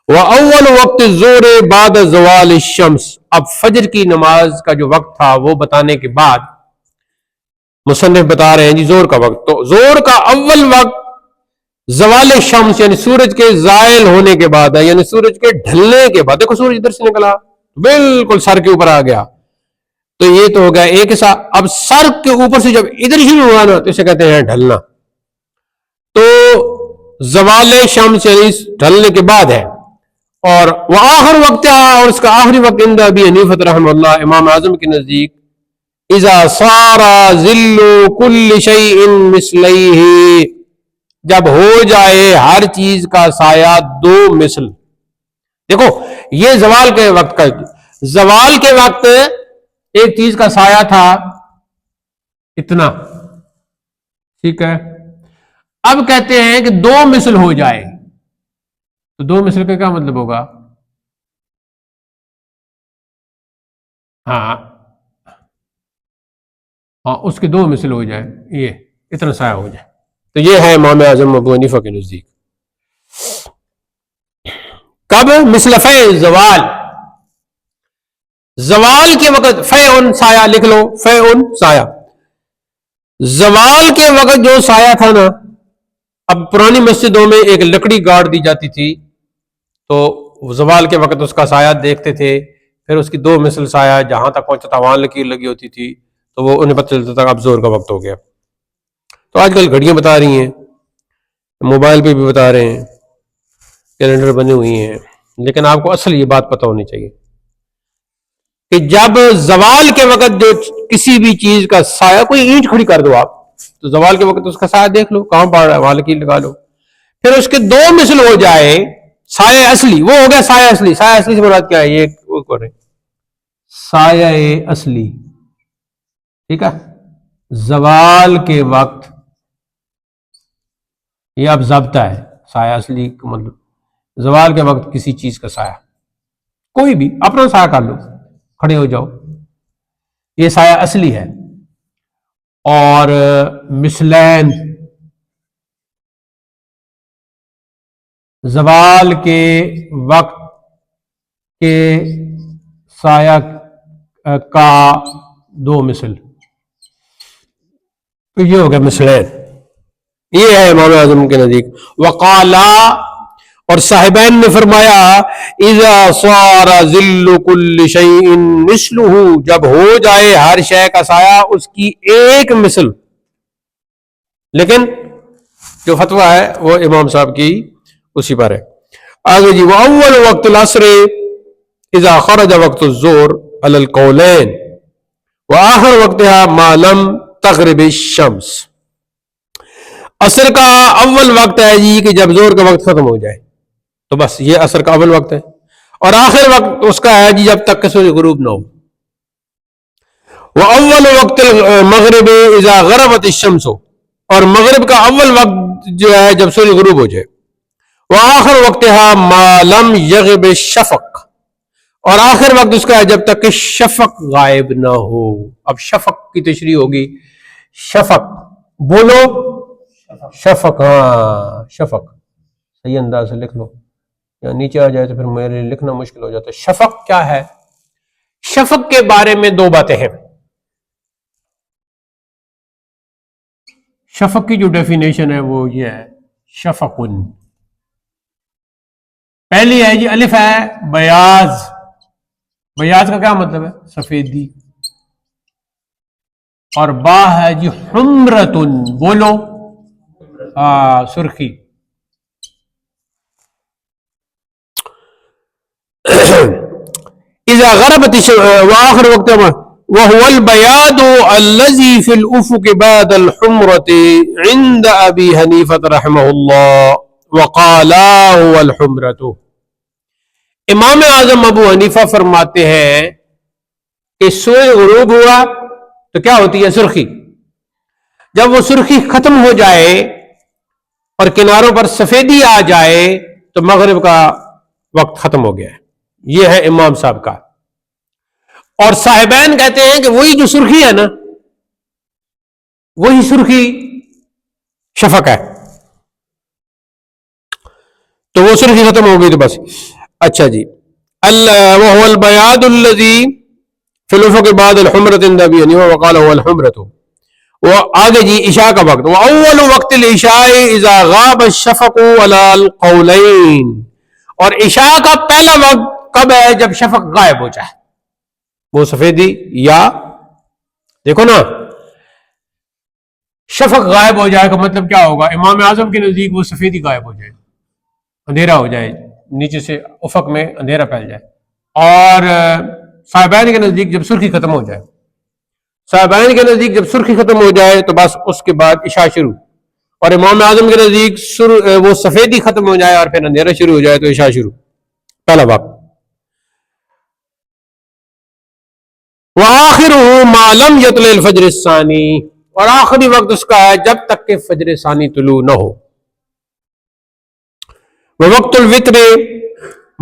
وَأَوَّلُ وَقْتِ الظُّهْرِ بَعْدَ زَوَالِ الشَّمْسِ، اب فجر کی نماز کا جو وقت تھا وہ بتانے کے بعد مصنف بتا رہے ہیں جی زور کا وقت. تو زور کا اول وقت زوال شمس یعنی سورج کے زائل ہونے کے بعد ہے، یعنی سورج کے ڈھلنے کے بعد. دیکھو سورج ادھر سے نکلا بالکل سر کے اوپر آ گیا تو یہ تو ہو گیا ایک ایسا. اب سر کے اوپر سے جب ادھر ہی ہوا نا تو اسے کہتے ہیں ڈھلنا. تو زوال شمس یعنی ڈھلنے کے بعد ہے. اور وہ آخر وقت ہے، اور اس کا آخری وقت عند ابی حنیفہ رحمہ اللہ امام اعظم کے نزدیک اذا صار ظل كل شيء مثلیہ، جب ہو جائے ہر چیز کا سایہ دو مثل. دیکھو یہ زوال کے وقت کا، زوال کے وقت ایک چیز کا سایہ تھا اتنا، ٹھیک ہے. اب کہتے ہیں کہ دو مثل ہو جائے، تو دو مثل کا کیا مطلب ہوگا؟ ہاں اس کے دو مثل ہو جائے، یہ اتنا سایہ ہو جائے. تو یہ ہے امام اعظم ابو حنیفہ کے نزدیک. کب؟ مثل فے زوال، زوال کے وقت. فے ان سایہ لکھ لو، فے ان سایہ. زوال کے وقت جو سایہ تھا نا، اب پرانی مسجدوں میں ایک لکڑی گاڑ دی جاتی تھی تو زوال کے وقت اس کا سایہ دیکھتے تھے، پھر اس کی دو مثل سایہ جہاں تک پہنچتا وہاں لکیر لگی ہوتی تھی تو وہ انہیں پتہ چلتا تھا اب زور کا وقت ہو گیا. تو آج کل گھڑیاں بتا رہی ہیں، موبائل پہ بھی بتا رہے ہیں، کیلنڈر بنے ہوئی ہیں، لیکن آپ کو اصل یہ بات پتہ ہونی چاہیے کہ جب زوال کے وقت جو کسی بھی چیز کا سایہ، کوئی اینٹ کھڑی کر دو آپ تو زوال کے وقت اس کا سایہ دیکھ لو کہاں پڑ رہا ہے، وہاں لکیر لگا لو. پھر اس کے دو مثل ہو جائے سایہ اصلی، وہ ہو گیا سایہ اصلی. سایہ اصلی سے مراد کیا ہے؟ یہ سایہ اصلی، ٹھیک ہے. زوال کے وقت یہ اب ضابطہ ہے، سایہ اصلی کا مطلب زوال کے وقت کسی چیز کا سایہ، کوئی بھی اپنا سایہ کر لو، کھڑے ہو جاؤ، یہ سایہ اصلی ہے. اور مثلین زوال کے وقت کے سایہ کا دو مثل، تو یہ ہو گیا مثلین. یہ ہے امام اعظم کے نزدیک. وقالا، اور صاحبین نے فرمایا اذا صار ظل كل شيء مثله، جب ہو جائے ہر شے کا سایہ اس کی ایک مثل. لیکن جو فتویٰ ہے وہ امام صاحب کی اسی پر ہے. آگے جی واول وقت العصر اذا خرج وقت الظہر علی القولین واخر وقتها ما لم تغرب الشمس. عصر کا اول وقت ہے جی کہ جب زور کا وقت ختم ہو جائے، تو بس یہ عصر کا اول وقت ہے. اور آخر وقت اس کا ہے جی جب تک کہ سورج غروب نہ ہو. واول وقت المغرب اذا غربت الشمس، اور مغرب کا اول وقت جو ہے جب سورج غروب ہو جائے. وآخر وقتها ما لم يغب الشفق، اور آخر وقت اس کا ہے جب تک کہ شفق غائب نہ ہو. اب شفق کی تشریح ہوگی، شفق بولو، شفق، ہاں شفق صحیح انداز سے لکھ لو، یا نیچے آ جائے تو پھر میرے لکھنا مشکل ہو جاتا ہے. شفق کیا ہے؟ شفق کے بارے میں دو باتیں ہیں. شفق کی جو ڈیفینیشن ہے وہ یہ ہے، شفقن، پہلی ہے جی الف ہے بیاض. بیاض کا کیا مطلب ہے؟ سفیدی. اور با ہے جی حمرتن، بولو، سرخی. اذا غربت واخر وقت وهو البياض الذي في الافق بعد الحمرة عند ابي حنيفة رحمه الله وقال هو الحمرة. امام اعظم ابو حنیفہ فرماتے ہیں کہ سورج غروب ہوا تو کیا ہوتی ہے؟ سرخی. جب وہ سرخی ختم ہو جائے اور کناروں پر سفیدی آ جائے تو مغرب کا وقت ختم ہو گیا ہے. یہ ہے امام صاحب کا. اور صاحبین کہتے ہیں کہ وہی جو سرخی ہے نا، وہی سرخی شفق ہے. تو وہ سرخی ختم ہو گئی تو بس. اچھا جی، وهو البياض الذي في الافق بعد الحمرة عند ابي حنيفة وقال هو الحمرة. وہ آگے جی عشاء کا وقت. واول وقت العشاء اذا غاب الشفق على القولين. اور عشاء کا پہلا وقت کب ہے؟ جب شفق غائب ہو جائے، وہ سفیدی یا دیکھو نا، شفق غائب ہو جائے کا مطلب کیا ہوگا؟ امام اعظم کے نزدیک وہ سفیدی غائب ہو جائے، اندھیرا ہو جائے، نیچے سے افق میں اندھیرا پھیل جائے. اور صاحبین کے نزدیک جب سرخی ختم ہو جائے، صاحبین کے نزدیک جب سرخی ختم ہو جائے تو بس اس کے بعد عشاء شروع. اور امام اعظم کے نزدیک وہ سفیدی ختم ہو جائے اور پھر اندھیرا شروع ہو جائے تو عشاء شروع، پہلا وقت. وآخرہ ما لم یطلع الفجر الثانی. اور آخری وقت اس کا ہے جب تک کہ فجر ثانی طلوع نہ ہو. وقت الوتر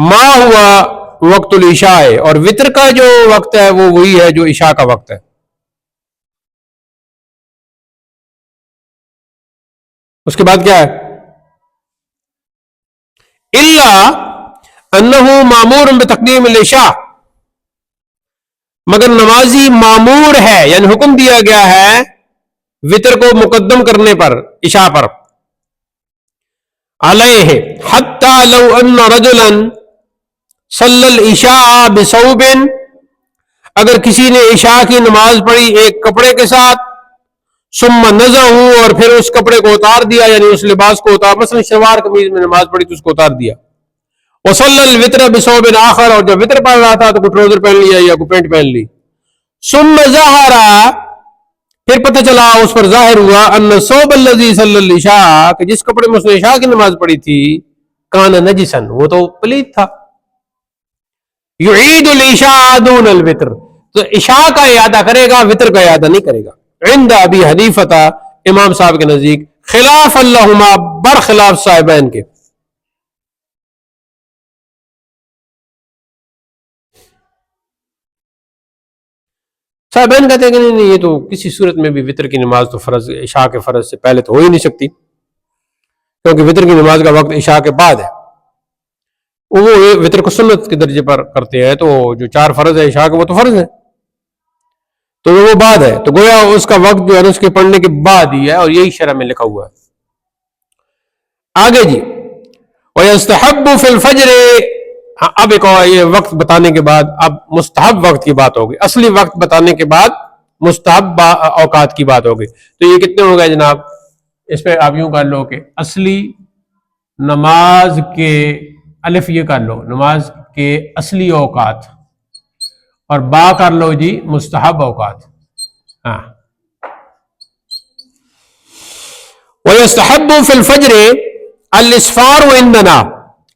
ما ہوا وقت العشاء. اور وطر کا جو وقت ہے وہ وہی ہے جو عشاء کا وقت ہے. اس کے بعد کیا ہے؟ الا انہ مامور بتقدیم العشاء. مگر نمازی معمور ہے، یعنی حکم دیا گیا ہے وطر کو مقدم کرنے پر عشاء پر. علیہ حتی لو ان رجلا صلی العشاء بثوب. اگر کسی نے عشاء کی نماز پڑھی ایک کپڑے کے ساتھ، ثم نزعہ، اور پھر اس کپڑے کو اتار دیا، یعنی اس لباس کو اتار، مثلا شلوار قمیض میں نماز پڑھی تو اس کو اتار دیا. وصلی الوتر بثوب آخر. اور جب وطر پڑھ رہا تھا تو کوئی ٹراؤزر پہن لیا یا کوئی پینٹ پہن لی. ثم ظہر، پھر پتہ چلا، اس پر ظاہر ہوا، ان ثوب الذی صلی العشاء، کہ جس کپڑے میں اس نے عشاء کی نماز پڑھی تھی، کان نجسا، وہ تو پلید تھا. یعید العشاء دون الوتر. تو عشاء کا اعادہ کرے گا، وطر کا اعادہ نہیں کرے گا. عند ابی حنیفہ، امام صاحب کے نزدیک، خلاف اللہما، برخلاف صاحبین کے. صاحبین کہتے ہیں کہ نہیں، یہ تو کسی صورت میں بھی وطر کی نماز تو فرض عشاء کے فرض سے پہلے تو ہو ہی نہیں سکتی، کیونکہ وطر کی نماز کا وقت عشاء کے بعد ہے. وہ وطر کو سنت کے درجے پر کرتے ہیں، تو جو 4 فرض ہے عشاء کے وہ تو فرض ہے، تو وہ بعد ہے، تو گویا اس کا وقت جو ہے اس کے پڑھنے کے بعد ہی ہے، اور یہی شرح میں لکھا ہوا ہے. آگے جی، وَيَسْتَحَبُّ فِي الْفَجْرِ. اب ایک اور یہ وقت بتانے کے بعد اب مستحب وقت کی بات ہوگی. اصلی وقت بتانے کے بعد مستحب اوقات کی بات ہوگی. تو یہ کتنے ہو گئے جناب؟ اس پہ آپ یوں کر لو کہ اصلی نماز کے الف یہ کر لو نماز کے اصلی اوقات، اور با کر لو جی مستحب اوقات. ہاں، وَيَسْتَحَبُّ فِي الْفَجْرِ الْإِسْفَارُ عِنْدَنَا.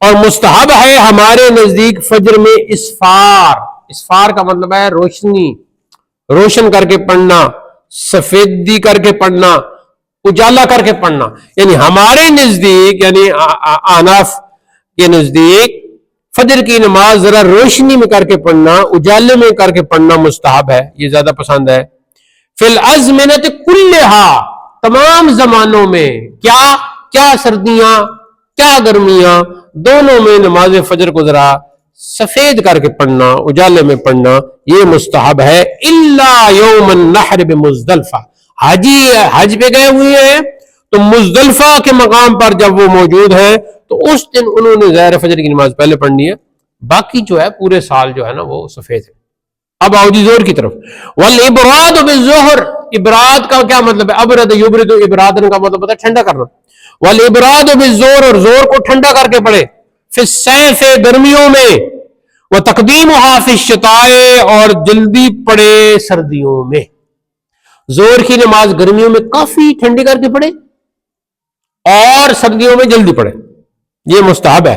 اور مستحب ہے ہمارے نزدیک فجر میں اسفار. اسفار کا مطلب ہے روشنی، روشن کر کے پڑھنا، سفیدی کر کے پڑھنا، اجالا کر کے پڑھنا. یعنی ہمارے نزدیک، یعنی احناف کے نزدیک، فجر کی نماز ذرا روشنی میں کر کے پڑھنا، اجالے میں کر کے پڑھنا مستحب ہے، یہ زیادہ پسند ہے. فی الازمنۃ کلھا، تمام زمانوں میں، کیا سردیاں کیا گرمیاں، دونوں میں نماز فجر کو ذرا سفید کر کے پڑھنا، اجالے میں پڑھنا، یہ مستحب ہے. الا یوم النحر بمزدلفہ. حاجی حج پہ گئے ہوئے ہیں تو مزدلفہ کے مقام پر جب وہ موجود ہیں تو اس دن انہوں نے ظاہر فجر کی نماز پہلے پڑھنی ہے. باقی جو ہے پورے سال جو ہے نا وہ سفید ہے. اب آؤ جی زور کی طرف. والابراد بالظہر. ابراد کا کیا مطلب ہے؟ ابرد یبرد، ابرادن کا مطلب ہے ٹھنڈا کرنا. والابراد بالزور، اور زور کو ٹھنڈا کر کے پڑھے. فی الصیف، گرمیوں میں. وتقدیمها فی الشتاء، اور جلدی پڑھے سردیوں میں. زور کی نماز گرمیوں میں کافی ٹھنڈی کر کے پڑھے اور سردیوں میں جلدی پڑھے، یہ مستحب ہے.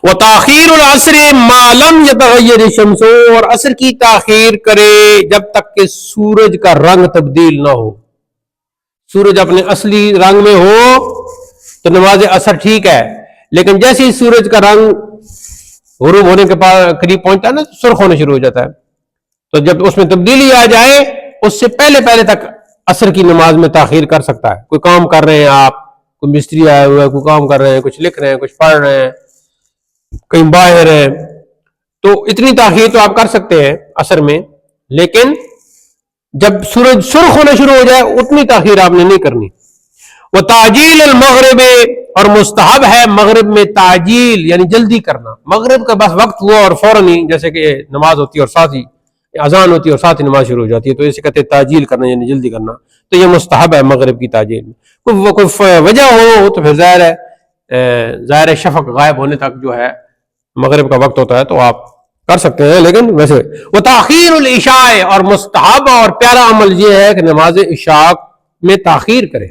وتاخیر العصر ما لم يتغیر الشمس. اور عصر کی تاخیر کرے جب تک کہ سورج کا رنگ تبدیل نہ ہو. سورج اپنے اصلی رنگ میں ہو تو نماز عصر ٹھیک ہے، لیکن جیسے ہی سورج کا رنگ غروب ہونے کے قریب پہنچتا ہے نا تو سرخ ہونا شروع ہو جاتا ہے. تو جب اس میں تبدیلی آ جائے اس سے پہلے پہلے تک عصر کی نماز میں تاخیر کر سکتا ہے. کوئی کام کر رہے ہیں آپ، کوئی مستری آیا ہوا ہے، کوئی کام کر رہے ہیں، کچھ لکھ رہے ہیں، کچھ پڑھ رہے ہیں، کہیں باہر ہیں، تو اتنی تاخیر تو آپ کر سکتے ہیں عصر میں. لیکن جب سورج سرخ ہونا شروع ہو جائے اتنی تاخیر آپ نے نہیں کرنی. وہ تعجیل المغرب، اور مستحب ہے مغرب میں تعجیل یعنی جلدی کرنا. مغرب کا بس وقت ہوا اور فوراً ہی جیسے کہ نماز ہوتی ہے اور ساتھ ہی اذان ہوتی ہے اور ساتھ ہی نماز شروع ہو جاتی ہے، تو اسے کہتے ہیں تعجیل کرنا یعنی جلدی کرنا. تو یہ مستحب ہے مغرب کی تعجیل میں. کوئی وجہ ہو تو پھر ظاہر شفق غائب ہونے تک جو ہے مغرب کا وقت ہوتا ہے تو آپ کر سکتے ہیں. لیکن ویسے وہ تاخیر العشاء، اور مستحب اور پیارا عمل یہ ہے کہ نماز عشاء میں تاخیر کرے.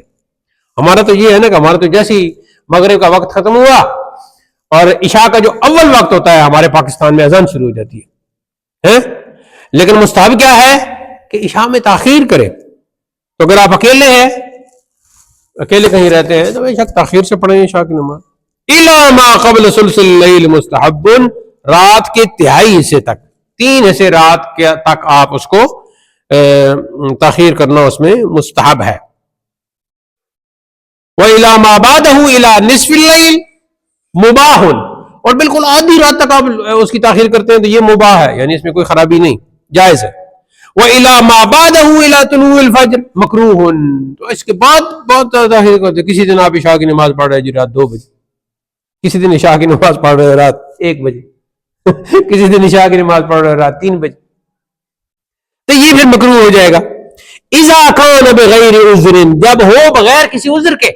ہمارا تو یہ ہے نا کہ ہمارا تو جیسے ہی مغرب کا وقت ختم ہوا اور عشاء کا جو اول وقت ہوتا ہے ہمارے پاکستان میں اذان شروع ہو جاتی ہے. لیکن مستحب کیا ہے کہ عشاء میں تاخیر کرے. تو اگر آپ اکیلے کہیں رہتے ہیں تو بے شک تاخیر سے پڑھیں عشاء کی نماز. اِلَى مَا قَبْلَ ثُلُثِ اللَّيْلِ مُسْتَحَبٌ، رات کے تہائی حصے تک، 3 حصے رات کے تک آپ اس کو تاخیر کرنا اس میں مستحب ہے. وَإِلَى مَا بَعْدَهُ إِلَى نِصْفِ اللَّيْلِ مُبَاحٌ، اور بالکل آدھی رات تک آپ اس کی تاخیر کرتے ہیں تو یہ مباح ہے، یعنی اس میں کوئی خرابی نہیں، جائز ہے. وَإِلَى مَا بَعْدَهُ إِلَى طُلُوعِ الْفَجْرِ مَكْرُوهٌ، تو اس کے بعد بہت تاخیر کرتے ہیں. کسی دن آپ عشاء کی نماز پڑھ رہے ہیں جی رات 2 بجے، کسی دن عشاء کی نماز پڑھ رہے ہیں رات 1 بجے، کسی دن عشاء کی نماز پڑھ رہے ہیں رات 3 بجے، تو یہ پھر مکروہ ہو جائے گا. اذا كان بغیر عذر، جب ہو بغیر کسی عذر کے،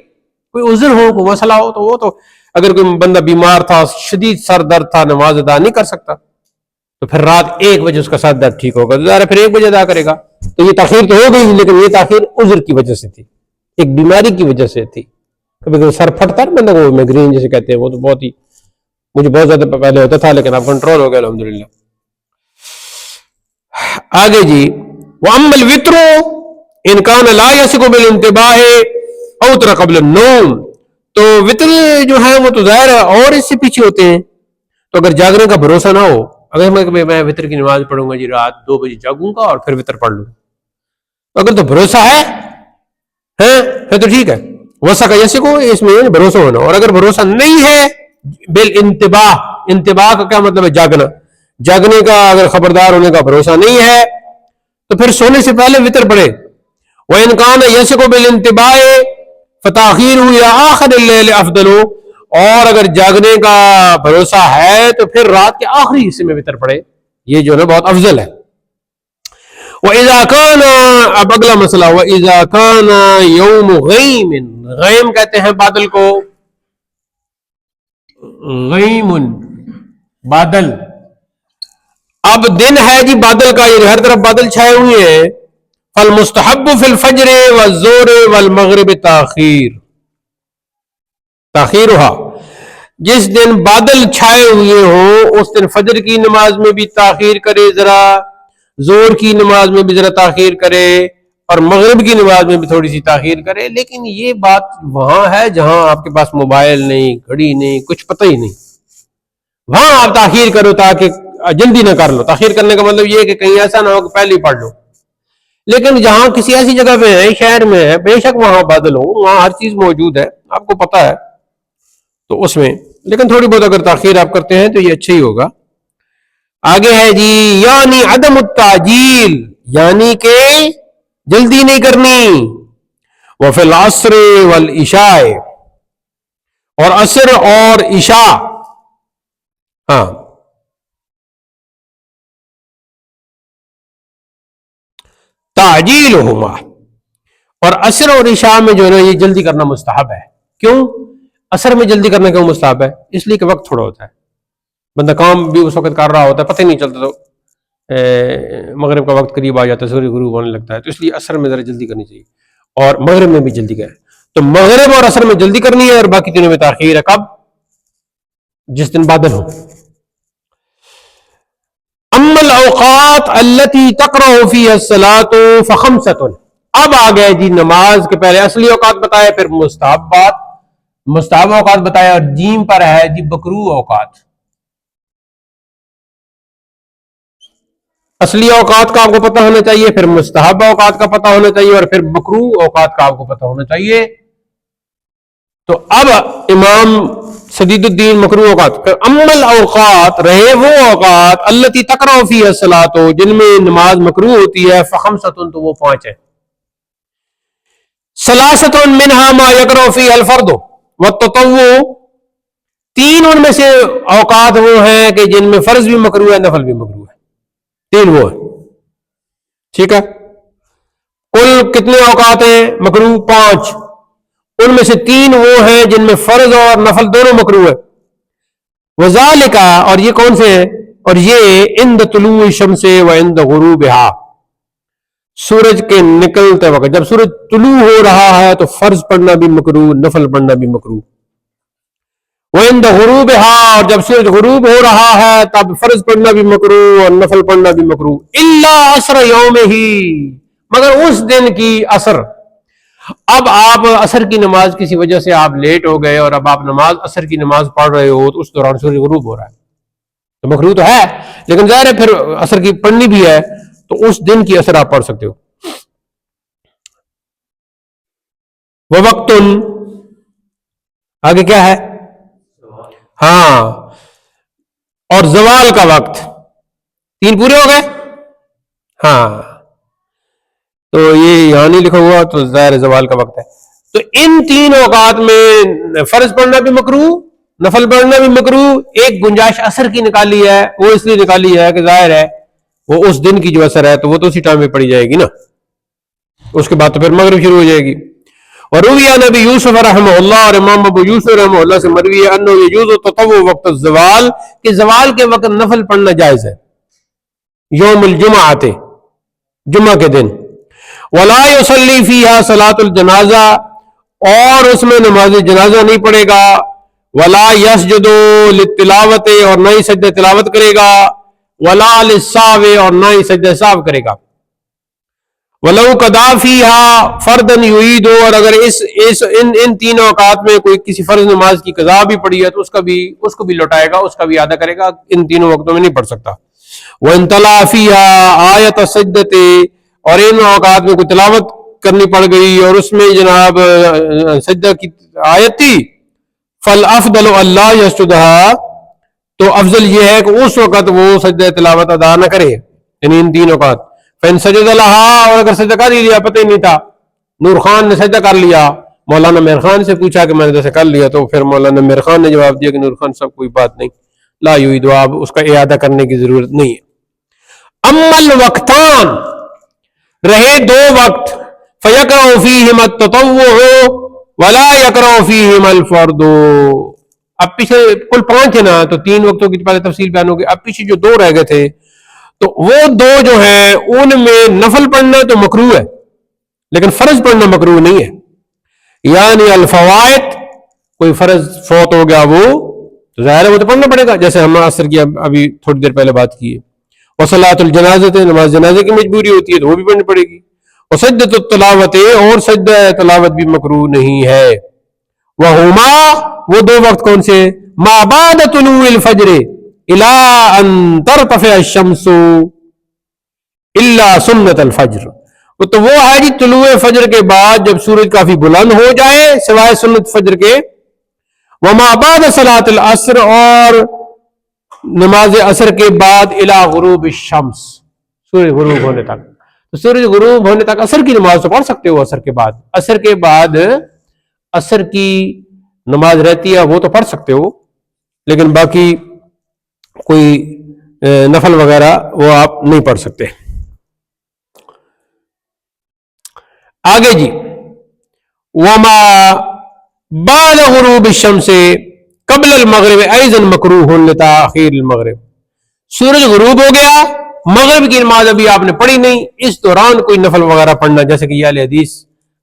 کوئی عذر ہو، کوئی مسئلہ ہو، تو وہ تو اگر کوئی بندہ بیمار تھا، شدید سر درد تھا، نماز ادا نہیں کر سکتا، تو پھر رات 1 بجے اس کا سر درد ٹھیک ہوگا تو ظاہر پھر 1 بجے ادا کرے گا. تو یہ تاخیر تو ہو گئی، لیکن یہ تاخیر عذر کی وجہ سے تھی، ایک بیماری کی وجہ سے تھی. کبھی کبھی سر پھٹتا ہے بندہ کو، میگرین جسے کہتے ہیں، وہ تو بہت ہی مجھے بہت زیادہ پہلے ہوتا تھا لیکن اب کنٹرول ہو گیا الحمدللہ. آگے جی، وَأَمَّا الْوِتْرُ إِنْ كَانَ لَا يَسِقُ بِالْانْتِبَاهِ أَوْتَرَ قَبْلَ النَّوْمِ، تو وتر جو ہے وہ تو ظاہر ہے اور اس سے پیچھے ہوتے ہیں. تو اگر جاگنے کا بھروسہ نہ ہو، اگر میں وتر کی نماز پڑھوں گا جی رات 2 بجے جاگوں گا اور پھر وتر پڑھ لوں، تو اگر تو بھروسہ ہے پھر تو ٹھیک ہے. وسع کا یسے کو اس میں بھروسہ ہونا. اور اگر بھروسہ نہیں ہے بالانتباہ، انتباہ کا کیا مطلب ہے؟ جاگنا. جاگنے کا اگر خبردار ہونے کا بھروسہ نہیں ہے تو پھر سونے سے پہلے وتر پڑھے. وَإِنْ كَانَ يَسِقُ بِالْانْتِبَاهِ فَتَأْخِيرُهُ إِلَىٰ آخِرِ اللَّيْلِ أَفْضَلُ، اور اگر جاگنے کا بھروسہ ہے تو پھر رات کے آخری حصے میں وتر پڑھے، یہ جو ہے بہت افضل ہے. وَإِذَا كَانَ، اب اگلا مسئلہ، وَإِذَا كَانَ يَوْمُ غَيْمٍ، غیم کہتے ہیں بادل کو، غیم بادل. اب دن ہے جی بادل کا، یہ ہر طرف بادل چھائے ہوئے ہیں. فالمستحب فی الفجر والظہر والمغرب تاخیرها، جس دن بادل چھائے ہوئے ہوں اس دن فجر کی نماز میں بھی تاخیر کرے، ذرا زور کی نماز میں بھی ذرا تاخیر کرے، اور مغرب کی نماز میں بھی تھوڑی سی تاخیر کرے. لیکن یہ بات وہاں ہے جہاں آپ کے پاس موبائل نہیں، گھڑی نہیں، کچھ پتہ ہی نہیں، وہاں آپ تاخیر کرو تاکہ جلدی نہ کر لو. تاخیر کرنے کا مطلب یہ ہے کہ کہیں ایسا نہ ہو کہ پہلے ہی پڑھ لو. لیکن جہاں کسی ایسی جگہ پہ ہے، شہر میں ہے، بے شک وہاں بادل ہو، وہاں ہر چیز موجود ہے، آپ کو پتہ ہے، تو اس میں لیکن تھوڑی بہت اگر تاخیر آپ کرتے ہیں تو یہ اچھا ہی ہوگا. آگے ہے جی، یعنی عدم التعجیل، یعنی کہ جلدی نہیں کرنی. وفی العصر والعشاء، اور عصر اور عشاء، ہاں تعجیلہما، اور عصر اور عشاء میں جو ہے نا یہ جلدی کرنا مستحب ہے. کیوں عصر میں جلدی کرنا کیوں مستحب ہے؟ اس لیے کہ وقت تھوڑا ہوتا ہے، بندہ کام بھی اس وقت کر رہا ہوتا ہے، پتہ نہیں چلتا، تو مغرب کا وقت قریب آ جاتا ہے، سورج غروب ہونے لگتا ہے، تو اس لیے عصر میں ذرا جلدی کرنی چاہیے، اور مغرب میں بھی جلدی کرے. تو مغرب اور عصر میں جلدی کرنی ہے، اور باقی دنوں میں تاخیر ہے. کب؟ جس دن بادل ہو. اما الاوقات التي تقرأ فيها الصلاة فخمسة، اب آ گئے جی نماز کے پہلے اصلی اوقات بتایا، پھر مستحب اوقات بتایا، اور جیم پر ہے جی مکروہ اوقات. اصلی اوقات کا آپ کو پتہ ہونا چاہیے، پھر مستحب اوقات کا پتہ ہونا چاہیے، اور پھر مکروہ اوقات کا آپ کو پتہ ہونا چاہیے. تو اب امام سدید الدین مکروہ اوقات، امل اوقات رہے وہ اوقات التی تکرہ فیہا الصلاۃ جن میں نماز مکروہ ہوتی ہے، فخمسۃ تو وہ 5 ہے. ثلاثۃ منہا ما یکرہ فیہا الفرد والتطوع، 3 ان میں سے اوقات وہ ہیں کہ جن میں فرض بھی مکروہ ہے، نفل بھی مکروہ ہے. 3 وہ ہیں. ٹھیک ہے. کل کتنے اوقات ہیں مکروہ؟ 5. ان میں سے 3 وہ ہیں جن میں فرض اور نفل دونوں مکروہ ہے. وذالک، اور یہ کون سے ہیں؟ اور یہ عند طلوع الشمس و عند غروبہا، سورج کے نکلتے وقت. جب سورج طلوع ہو رہا ہے تو فرض پڑھنا بھی مکروہ، نفل پڑھنا بھی مکروہ. وعند غروبہا، اور جب سورج غروب ہو رہا ہے تب فرض پڑھنا بھی مکروہ اور نفل پڑھنا بھی مکروہ. الا عصر یومہ، مگر اس دن کی عصر. اب آپ عصر کی نماز کسی وجہ سے آپ لیٹ ہو گئے اور اب آپ عصر کی نماز پڑھ رہے ہو تو اس دوران سورج غروب ہو رہا ہے تو مکروہ تو ہے، لیکن ظاہر ہے پھر عصر کی پڑھنی بھی ہے تو اس دن کی عصر آپ پڑھ سکتے ہو. وقت، آگے کیا ہے؟ ہاں، اور زوال کا وقت. 3 پورے ہو گئے. ہاں، تو یہ یہاں نہیں لکھا ہوا تو ظاہر زوال کا وقت ہے. تو ان 3 اوقات میں فرض پڑھنا بھی مکروہ، نفل پڑھنا بھی مکروہ. ایک گنجائش عصر کی نکالی ہے، وہ اس لیے نکالی ہے کہ ظاہر ہے وہ اس دن کی جو عصر ہے تو وہ تو اسی ٹائم میں پڑھی جائے گی نا، اس کے بعد تو پھر مغرب شروع ہو جائے گی. اور روی عن ابی یوسف رحمہ اللہ، اور امام ابو یوسف رحمہ اللہ سے مروی ہے انه يجوز التطوع وقت الزوال، کہ زوال کے وقت نفل پڑھنا جائز ہے. یوم الجمعہ، جمعہ کے دن. ولا يصلي فيها صلاۃ الجنازہ، اور اس میں نماز جنازہ نہیں پڑھے گا. ولا يسجد للتلاوت، اور نہ ہی سجدہ تلاوت کرے گا. ولا للسہو، اور نہ ہی سجدہ سہو کرے گا. ولو قضا فیہا فردا یعید، اور اگر ان 3 اوقات میں کوئی کسی فرض نماز کی قضا بھی پڑی ہے تو اس کو بھی لوٹائے گا، اس کا بھی ادا کرے گا، ان 3 وقتوں میں نہیں پڑھ سکتا. وَإِن تَلَا فِيهَا آیَةَ السَّجْدَةِ، اور ان اوقات میں کوئی تلاوت کرنی پڑ گئی اور اس میں جناب سجدہ کی آیت تھی، فَالْأَفْضَلُ أَلَّا يَسْجُدَهَا، تو افضل یہ ہے کہ اس وقت وہ سجدہ تلاوت ادا نہ کرے، یعنی ان 3 اوقات. فَإِن سَجَدَ لَهَا، اور اگر سجدہ کر ہی لیا، پتہ ہی نہیں تھا، نور خان نے سجدہ کر لیا، مولانا میر خان سے پوچھا کہ میں نے جیسے کر لیا، تو پھر مولانا میر خان نے جواب دیا کہ نور خان صاحب کوئی بات نہیں، لا یعید، اب اس کا اعادہ کرنے کی ضرورت نہیں ہے. اما الوقتان، رہے 2 وقت، فَيَقْرَأُ فِيهِمَا التَّطَوُّعُ وَلَا يَقْرَأُ فِيهِمَا الْفَرْضُ. اب پیچھے کل 5 ہے نا، تو 3 وقتوں کی پہلے تفصیل بیان ہوگی. اب پیچھے جو 2 رہ گئے تھے تو وہ 2 جو ہیں ان میں نفل پڑھنا تو مکروہ ہے لیکن فرض پڑھنا مکروہ نہیں ہے. یعنی الفوائد، کوئی فرض فوت ہو گیا وہ تو ظاہر ہے وہ تو پڑھنا پڑے گا، جیسے ہم عصر کی ابھی تھوڑی دیر پہلے بات کی ہے. وصلاۃ الجنازہ، نماز جنازے کی مجبوری ہوتی ہے تو وہ بھی پڑھنی پڑے گی. وسجدۃ التلاوت، اور سجدہ تلاوت بھی مکروہ نہیں ہے. وہما، وہ 2 وقت کون سے؟ ما بعد طلوع الفجر الى ان ترتفع الشمس الا سنت الفجر، تو وہ ہے جی طلوع فجر کے بعد جب سورج کافی بلند ہو جائے سوائے سنت فجر کے. وما بعد صلاۃ العصر، اور نماز عصر کے بعد الى غروب الشمس، سورج غروب ہونے تک. تو سورج غروب ہونے تک عصر کی نماز تو پڑھ سکتے ہو. عصر کے بعد عصر کی نماز رہتی ہے وہ تو پڑھ سکتے ہو، لیکن باقی کوئی نفل وغیرہ وہ آپ نہیں پڑھ سکتے. آگے جی، وما بعد غروب الشمس قبل المغرب ایضا مکروہ لتاخیر المغرب، سورج غروب ہو گیا، مغرب کی نماز ابھی آپ نے پڑھی نہیں، اس دوران کوئی نفل وغیرہ پڑھنا، جیسے کہ یہ اہل حدیث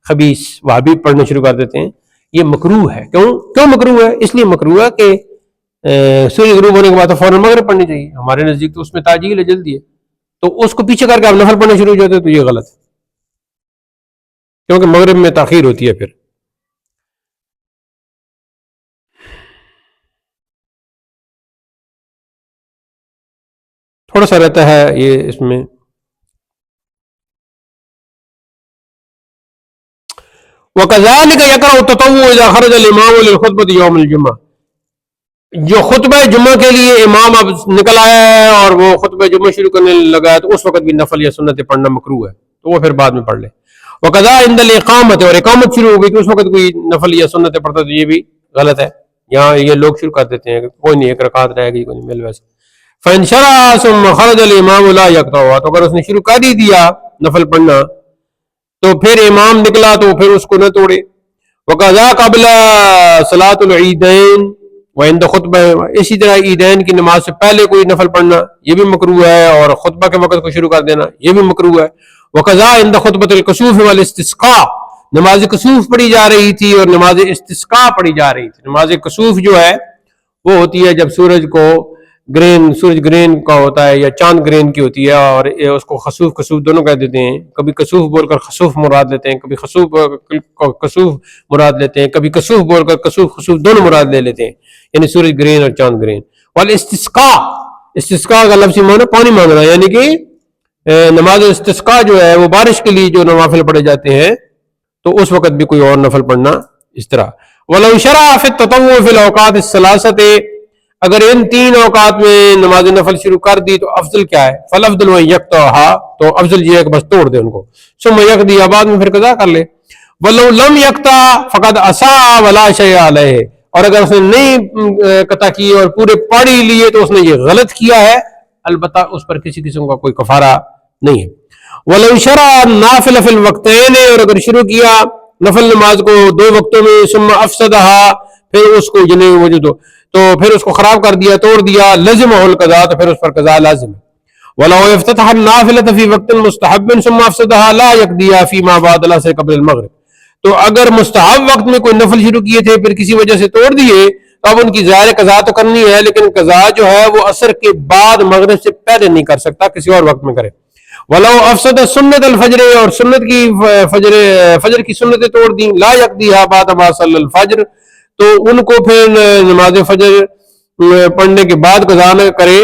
خبیث وہابی پڑھنا شروع کر دیتے ہیں، یہ مکروہ ہے. کیوں مکروہ ہے؟ اس لیے مکروہ ہے کہ سورج غروب ہونے کے بعد تو فوراً مغرب پڑھنی چاہیے. ہمارے نزدیک تو اس میں تاجیل ہے، جلدی ہے، تو اس کو پیچھے کر کے آپ نفل پڑھنا شروع ہو جاتے تو یہ غلط ہے، کیونکہ مغرب میں تاخیر ہوتی ہے. پھر تھوڑا سا رہتا ہے یہ اس میں. وَكَذَلِكَ يَقْرَأُ التَّطَوُّعُ إِذَا خَرَجَ الْإِمَامُ لِلْخُطْبَةِ يَوْمَ الْجُمْعَةِ. جو خطبہ جمعہ کے لیے امام اب نکل آیا ہے اور وہ خطبہ جمعہ شروع کرنے لگا ہے تو اس وقت بھی نفل یا سنت پڑھنا مکروہ ہے، تو وہ پھر بعد میں پڑھ لے. وَقَذَا عِنْدَ الْإِقَامَةِ، اور اقامت شروع ہو گئی تو اس وقت کوئی نفل یا سنت پڑھتا تو یہ بھی غلط ہے. یہاں یہ لوگ شروع کر دیتے ہیں کہ کوئی نہیں ایک رکعت رہ گئی، کوئی نہیں مل ویسے. فَإِنْ شَرَعَ ثُمَّ خَرَجَ الْإِمَامُ لَا يَقْطَعُهَا، تو اگر اس نے شروع کر ہی دیا نفل پڑھنا تو پھر امام نکلا تو پھر اس کو نہ توڑے. وَقَذَا قَبْلَ صَلَاةُ الْعِيدَيْنِ وَعِنْدَ خُطْبَةٍ، اسی طرح عیدین کی نماز سے پہلے کوئی نفل پڑھنا یہ بھی مکروہ ہے، اور خطبہ کے وقت کو شروع کر دینا یہ بھی مکروہ ہے. وَقَذَا عِنْدَ خُطْبَةِ الْكُسُوفِ وَالِاسْتِسْقَاءِ، نماز کسوف پڑھی جا رہی تھی اور نماز استسقاء پڑھی جا رہی تھی. نماز کسوف جو ہے وہ ہوتی ہے جب سورج گرین کا ہوتا ہے یا چاند گرین کی ہوتی ہے، اور اس کو خسوف دونوں کہہ دیتے ہیں. کبھی کسوف بول کر خسوف مراد لیتے ہیں، کبھی کسوف مراد لیتے ہیں، کبھی کسوف بول کر کسوف دونوں مراد لے لیتے ہیں، یعنی سورج گرین اور چاند گرین. استسقاء کا لفظی معنی پانی مانگنا، یعنی کہ نماز استسقاء جو ہے وہ بارش کے لیے جو نوافل پڑھے جاتے ہیں تو اس وقت بھی کوئی اور نفل پڑھنا اس طرح. وَلَوْ شَرَعَ فِي التَّطَوُّعِ فِي الْأَوْقَاتِ الثَّلَاثَةِ، اگر ان تین اوقات میں نماز نفل شروع کر دی تو افضل کیا ہے؟ فَالْأَفْضَلُ أَنْ يَقْطَعَهَا، تو افضل یہ ہے کہ بس توڑ دے ان کو. ثُمَّ يَقْضِيَ، بعد میں پھر قضا کر لے. وَلَوْ لَمْ يَقْطَعْ فَقَدْ أَسَاءَ وَلَا شَيْءَ عَلَيْهِ، اور اگر اس نے نہیں قطع کی اور پورے پڑھ ہی لیے تو اس نے یہ غلط کیا ہے، البتہ اس پر کسی قسم کا کوئی کفارہ نہیں ہے. وَلَوْ شَرَعَ النَّافِلَ فِي الْوَقْتَيْنِ، اور اگر شروع کیا نفل نماز کو دو وقتوں میں، ثم افسدها، پھر اس کو تو پھر اس کو خراب کر دیا، توڑ دیا، لزمہ القضاء، تو پھر اس پر قضاء لازم. وَلَوْ افتتح النَّافِلَةَ فِي وَقْتٍ مُسْتَحَبٍ ثُمَّ أَفْسَدَهَا لَا يَقْضِيهَا فِيمَا بَعْدَ الْعَصْرِ قبل المغرب، تو اگر مستحب وقت میں کوئی نفل شروع کیے تھے پھر کسی وجہ سے توڑ دیے تو اب ان کی ظاہر قضاء تو کرنی ہے، لیکن قضاء جو ہے وہ عصر کے بعد مغرب سے پہلے نہیں کر سکتا، کسی اور وقت میں کرے. وَلَوْ أَفْسَدَ سُنَّةَ الْفَجْرِ، اور سنت کی فجر کی سنتیں توڑ دیں، لا يَقْضِيهَا بَعْدَ مَا صَلَّى الْفَجْرِ، تو ان کو پھر نماز فجر پڑھنے کے بعد قضا نہ کرے.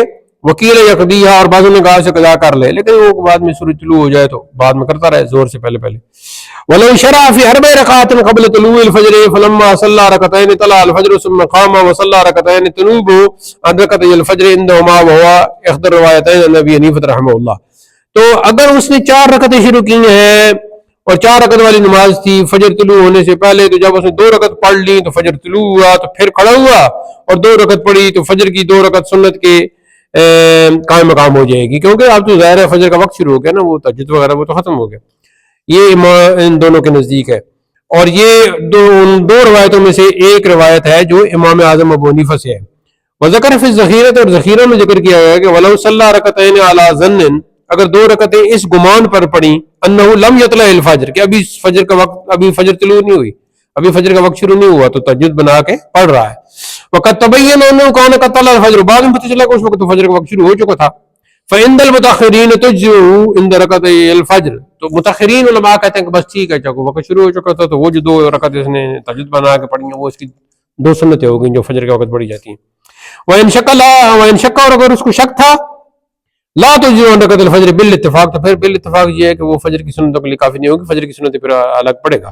وکیل یقضیہا، اور بعضوں نے کہا سے قضا کر لے، لیکن وہ بعد میں سورج طلوع ہو جائے تو بعد میں کرتا رہے زور سے پہلے. وَلَوْ شَرَعَ فِي أَرْبَعِ رَكَعَاتٍ قَبْلَ طُلُوعِ الْفَجْرِ فَلَمَّا صَلَّى رَكَعَتَيْنِ طَلَعَ الْفَجْرُ ثُمَّ قَامَ وَصَلَّى رَكَعَتَيْنِ تَنُوبُ عَنْ رَكَعَتَيِ الْفَجْرِ عِنْدَهُمَا وَهُوَ إِحْدَى الرِّوَايَتَيْنِ عَنْ أَبِي حَنِيفَةَ رَحِمَهُ اللَّهُ. تو اگر اس نے 4 رکعتیں شروع کی ہیں اور 4 رکعت والی نماز تھی فجر طلوع ہونے سے پہلے، تو جب اس نے 2 رکعت پڑھ لی تو فجر طلوع ہوا تو پھر کھڑا ہوا اور 2 رکعت پڑھی تو فجر کی 2 رکعت سنت کے قائم مقام ہو جائے گی، کیونکہ اب تو ظاہر ہے فجر کا وقت شروع ہو گیا نا، وہ تہجد وغیرہ وہ تو ختم ہو گیا. یہ ان دونوں کے نزدیک ہے. اور یہ دو روایتوں میں سے ایک روایت ہے جو امام اعظم ابو حنیفہ سے ہے. وذکر فی الذخیرۃ، اور ذخیرہ میں ذکر کیا گیا کہ ولو صلی رکعتین علی ظن، اگر 2 رکعتیں اس گمان پر پڑھی انہ لم یطلع الفجر، کہ ابھی فجر کا وقت، ابھی فجر طلوع نہیں ہوئی، ابھی فجر کا وقت شروع نہیں ہوا، تو تہجد بنا کے پڑھ رہا ہے. وقد تبین انه كان قد طلع الفجر، بعد میں پتہ چلا کہ اس وقت تو فجر کا وقت شروع ہو چکا تھا. فعند المتاخرین تجزئ عند رکعتي الفجر، تو متاخرین علماء کہتے ہیں کہ بس ٹھیک ہے، جب وقت شروع ہو چکا تھا تو وہ جو 2 رکعتیں اس نے تہجد بنا کے پڑھی ہیں وہ اس کی 2 سنتیں ہو گئیں جو فجر کے وقت پڑھی جاتی ہیں. وان شک، اور اگر اس کو شک تھا، لا تجزئ عند رکعت الفجر بالاتفاق، تو پھر بالاتفاق یہ ہے کہ وہ فجر کی سنتوں کے لیے کافی نہیں ہوگی، فجر کی سنتیں پھر الگ پڑے گا.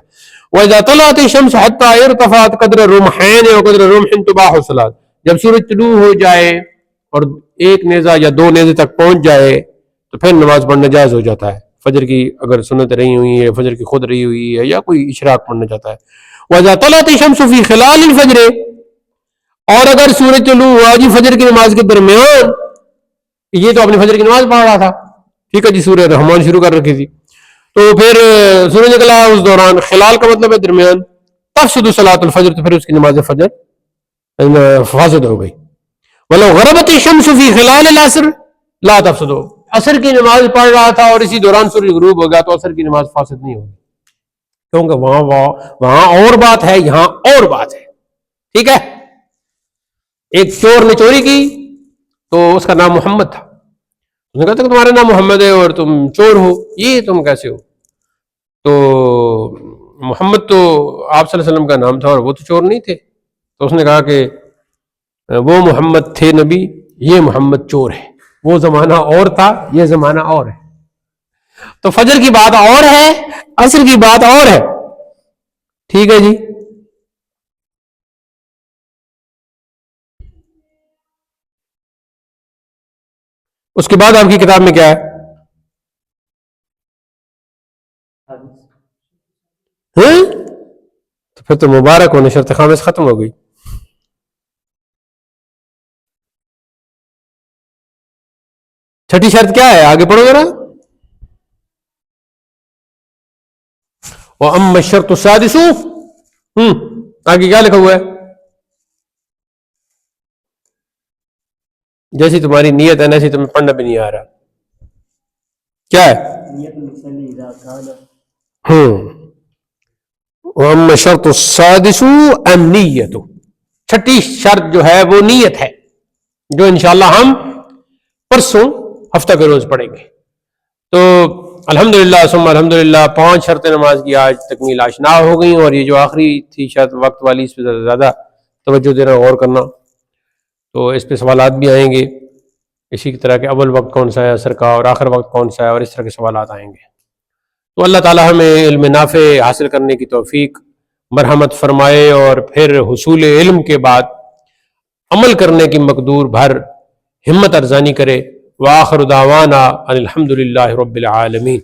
واذا طلعت الشمس حتى ارتفعت قدر رمحين وقدر رمح تباح الصلاة، جب سورج طلوع ہو جائے اور 1 نیزہ یا 2 نیزے تک پہنچ جائے تو پھر نماز پڑھنا جائز ہو جاتا ہے، فجر کی اگر سنت رہی ہوئی ہے، فجر کی خود رہی ہوئی ہے، یا کوئی اشراق پڑھنا چاہتا ہے. وَإِذَا طَلَعَتِ الشَّمْسُ فِي خِلَالِ الْفَجْرِ، اور اگر سورج طلوع ہوا جی فجر کی نماز کے درمیان، یہ تو اپنی فجر کی نماز پڑھ رہا تھا، ٹھیک ہے جی، سورہ رحمان شروع کر رکھی تھی، تو پھر سورج نکلا اس دوران، خلال کا مطلب ہے درمیان، تفسد صلاۃ الفجر، تو پھر اس کی نماز فجر فاسد ہو گئی. وَلَوْ غَرَبَتِ الشَّمْسُ فِي خِلَالِ الْعَصْرِ لَا تَفْسُدُ، عصر کی نماز پڑھ رہا تھا اور اسی دوران سورج غروب ہو گیا تو عصر کی نماز فاسد نہیں ہوگی، کیونکہ وہاں اور بات ہے، یہاں اور بات ہے. ٹھیک ہے، ایک چور نے چوری کی تو اس کا نام محمد تھا، اس نے کہا کہ تمہارا نام محمد ہے اور تم چور ہو، یہ تم کیسے ہو؟ تو محمد تو آپ صلی اللہ علیہ وسلم کا نام تھا اور وہ تو چور نہیں تھے. تو اس نے کہا کہ وہ محمد تھے نبی، یہ محمد چور ہے، وہ زمانہ اور تھا، یہ زمانہ اور ہے. تو فجر کی بات اور ہے، عصر کی بات اور ہے. ٹھیک ہے جی. اس کے بعد آپ کی کتاب میں کیا ہے؟ تو پھر تو مبارک ہونے، شرط خامس ختم ہو گئی. چھٹی شرط کیا ہے؟ آگے پڑھو ذرا. وَأَمَّا الشَّرْطُ السَّادِسُ، آگے کیا لکھا ہوا ہے؟ جیسی تمہاری نیت ہے ایسی تمہیں پڑھنا بھی نہیں آ رہا. کیا ہے؟ وَأَمَّا الشَّرْطُ السَّادِسُ النِّيَّةُ، چھٹی شرط جو ہے وہ نیت ہے، جو انشاءاللہ ہم پرسوں ہفتہ کے روز پڑھیں گے. تو الحمدللہ ثم الحمدللہ 5 شرط نماز کی آج تکمیل آشنا ہو گئی، اور یہ جو آخری تھی شرط وقت والی، اس پہ زیادہ توجہ دینا، غور کرنا. تو اس پہ سوالات بھی آئیں گے، اسی کی طرح کہ اول وقت کون سا ہے عصر کا، اور آخر وقت کون سا ہے، اور اس طرح کے سوالات آئیں گے. تو اللہ تعالی ہمیں علم نافع حاصل کرنے کی توفیق مرحمت فرمائے، اور پھر حصول علم کے بعد عمل کرنے کی مقدور بھر ہمت ارزانی کرے. وآخر دعوانا ان الحمد للہ رب العالمین.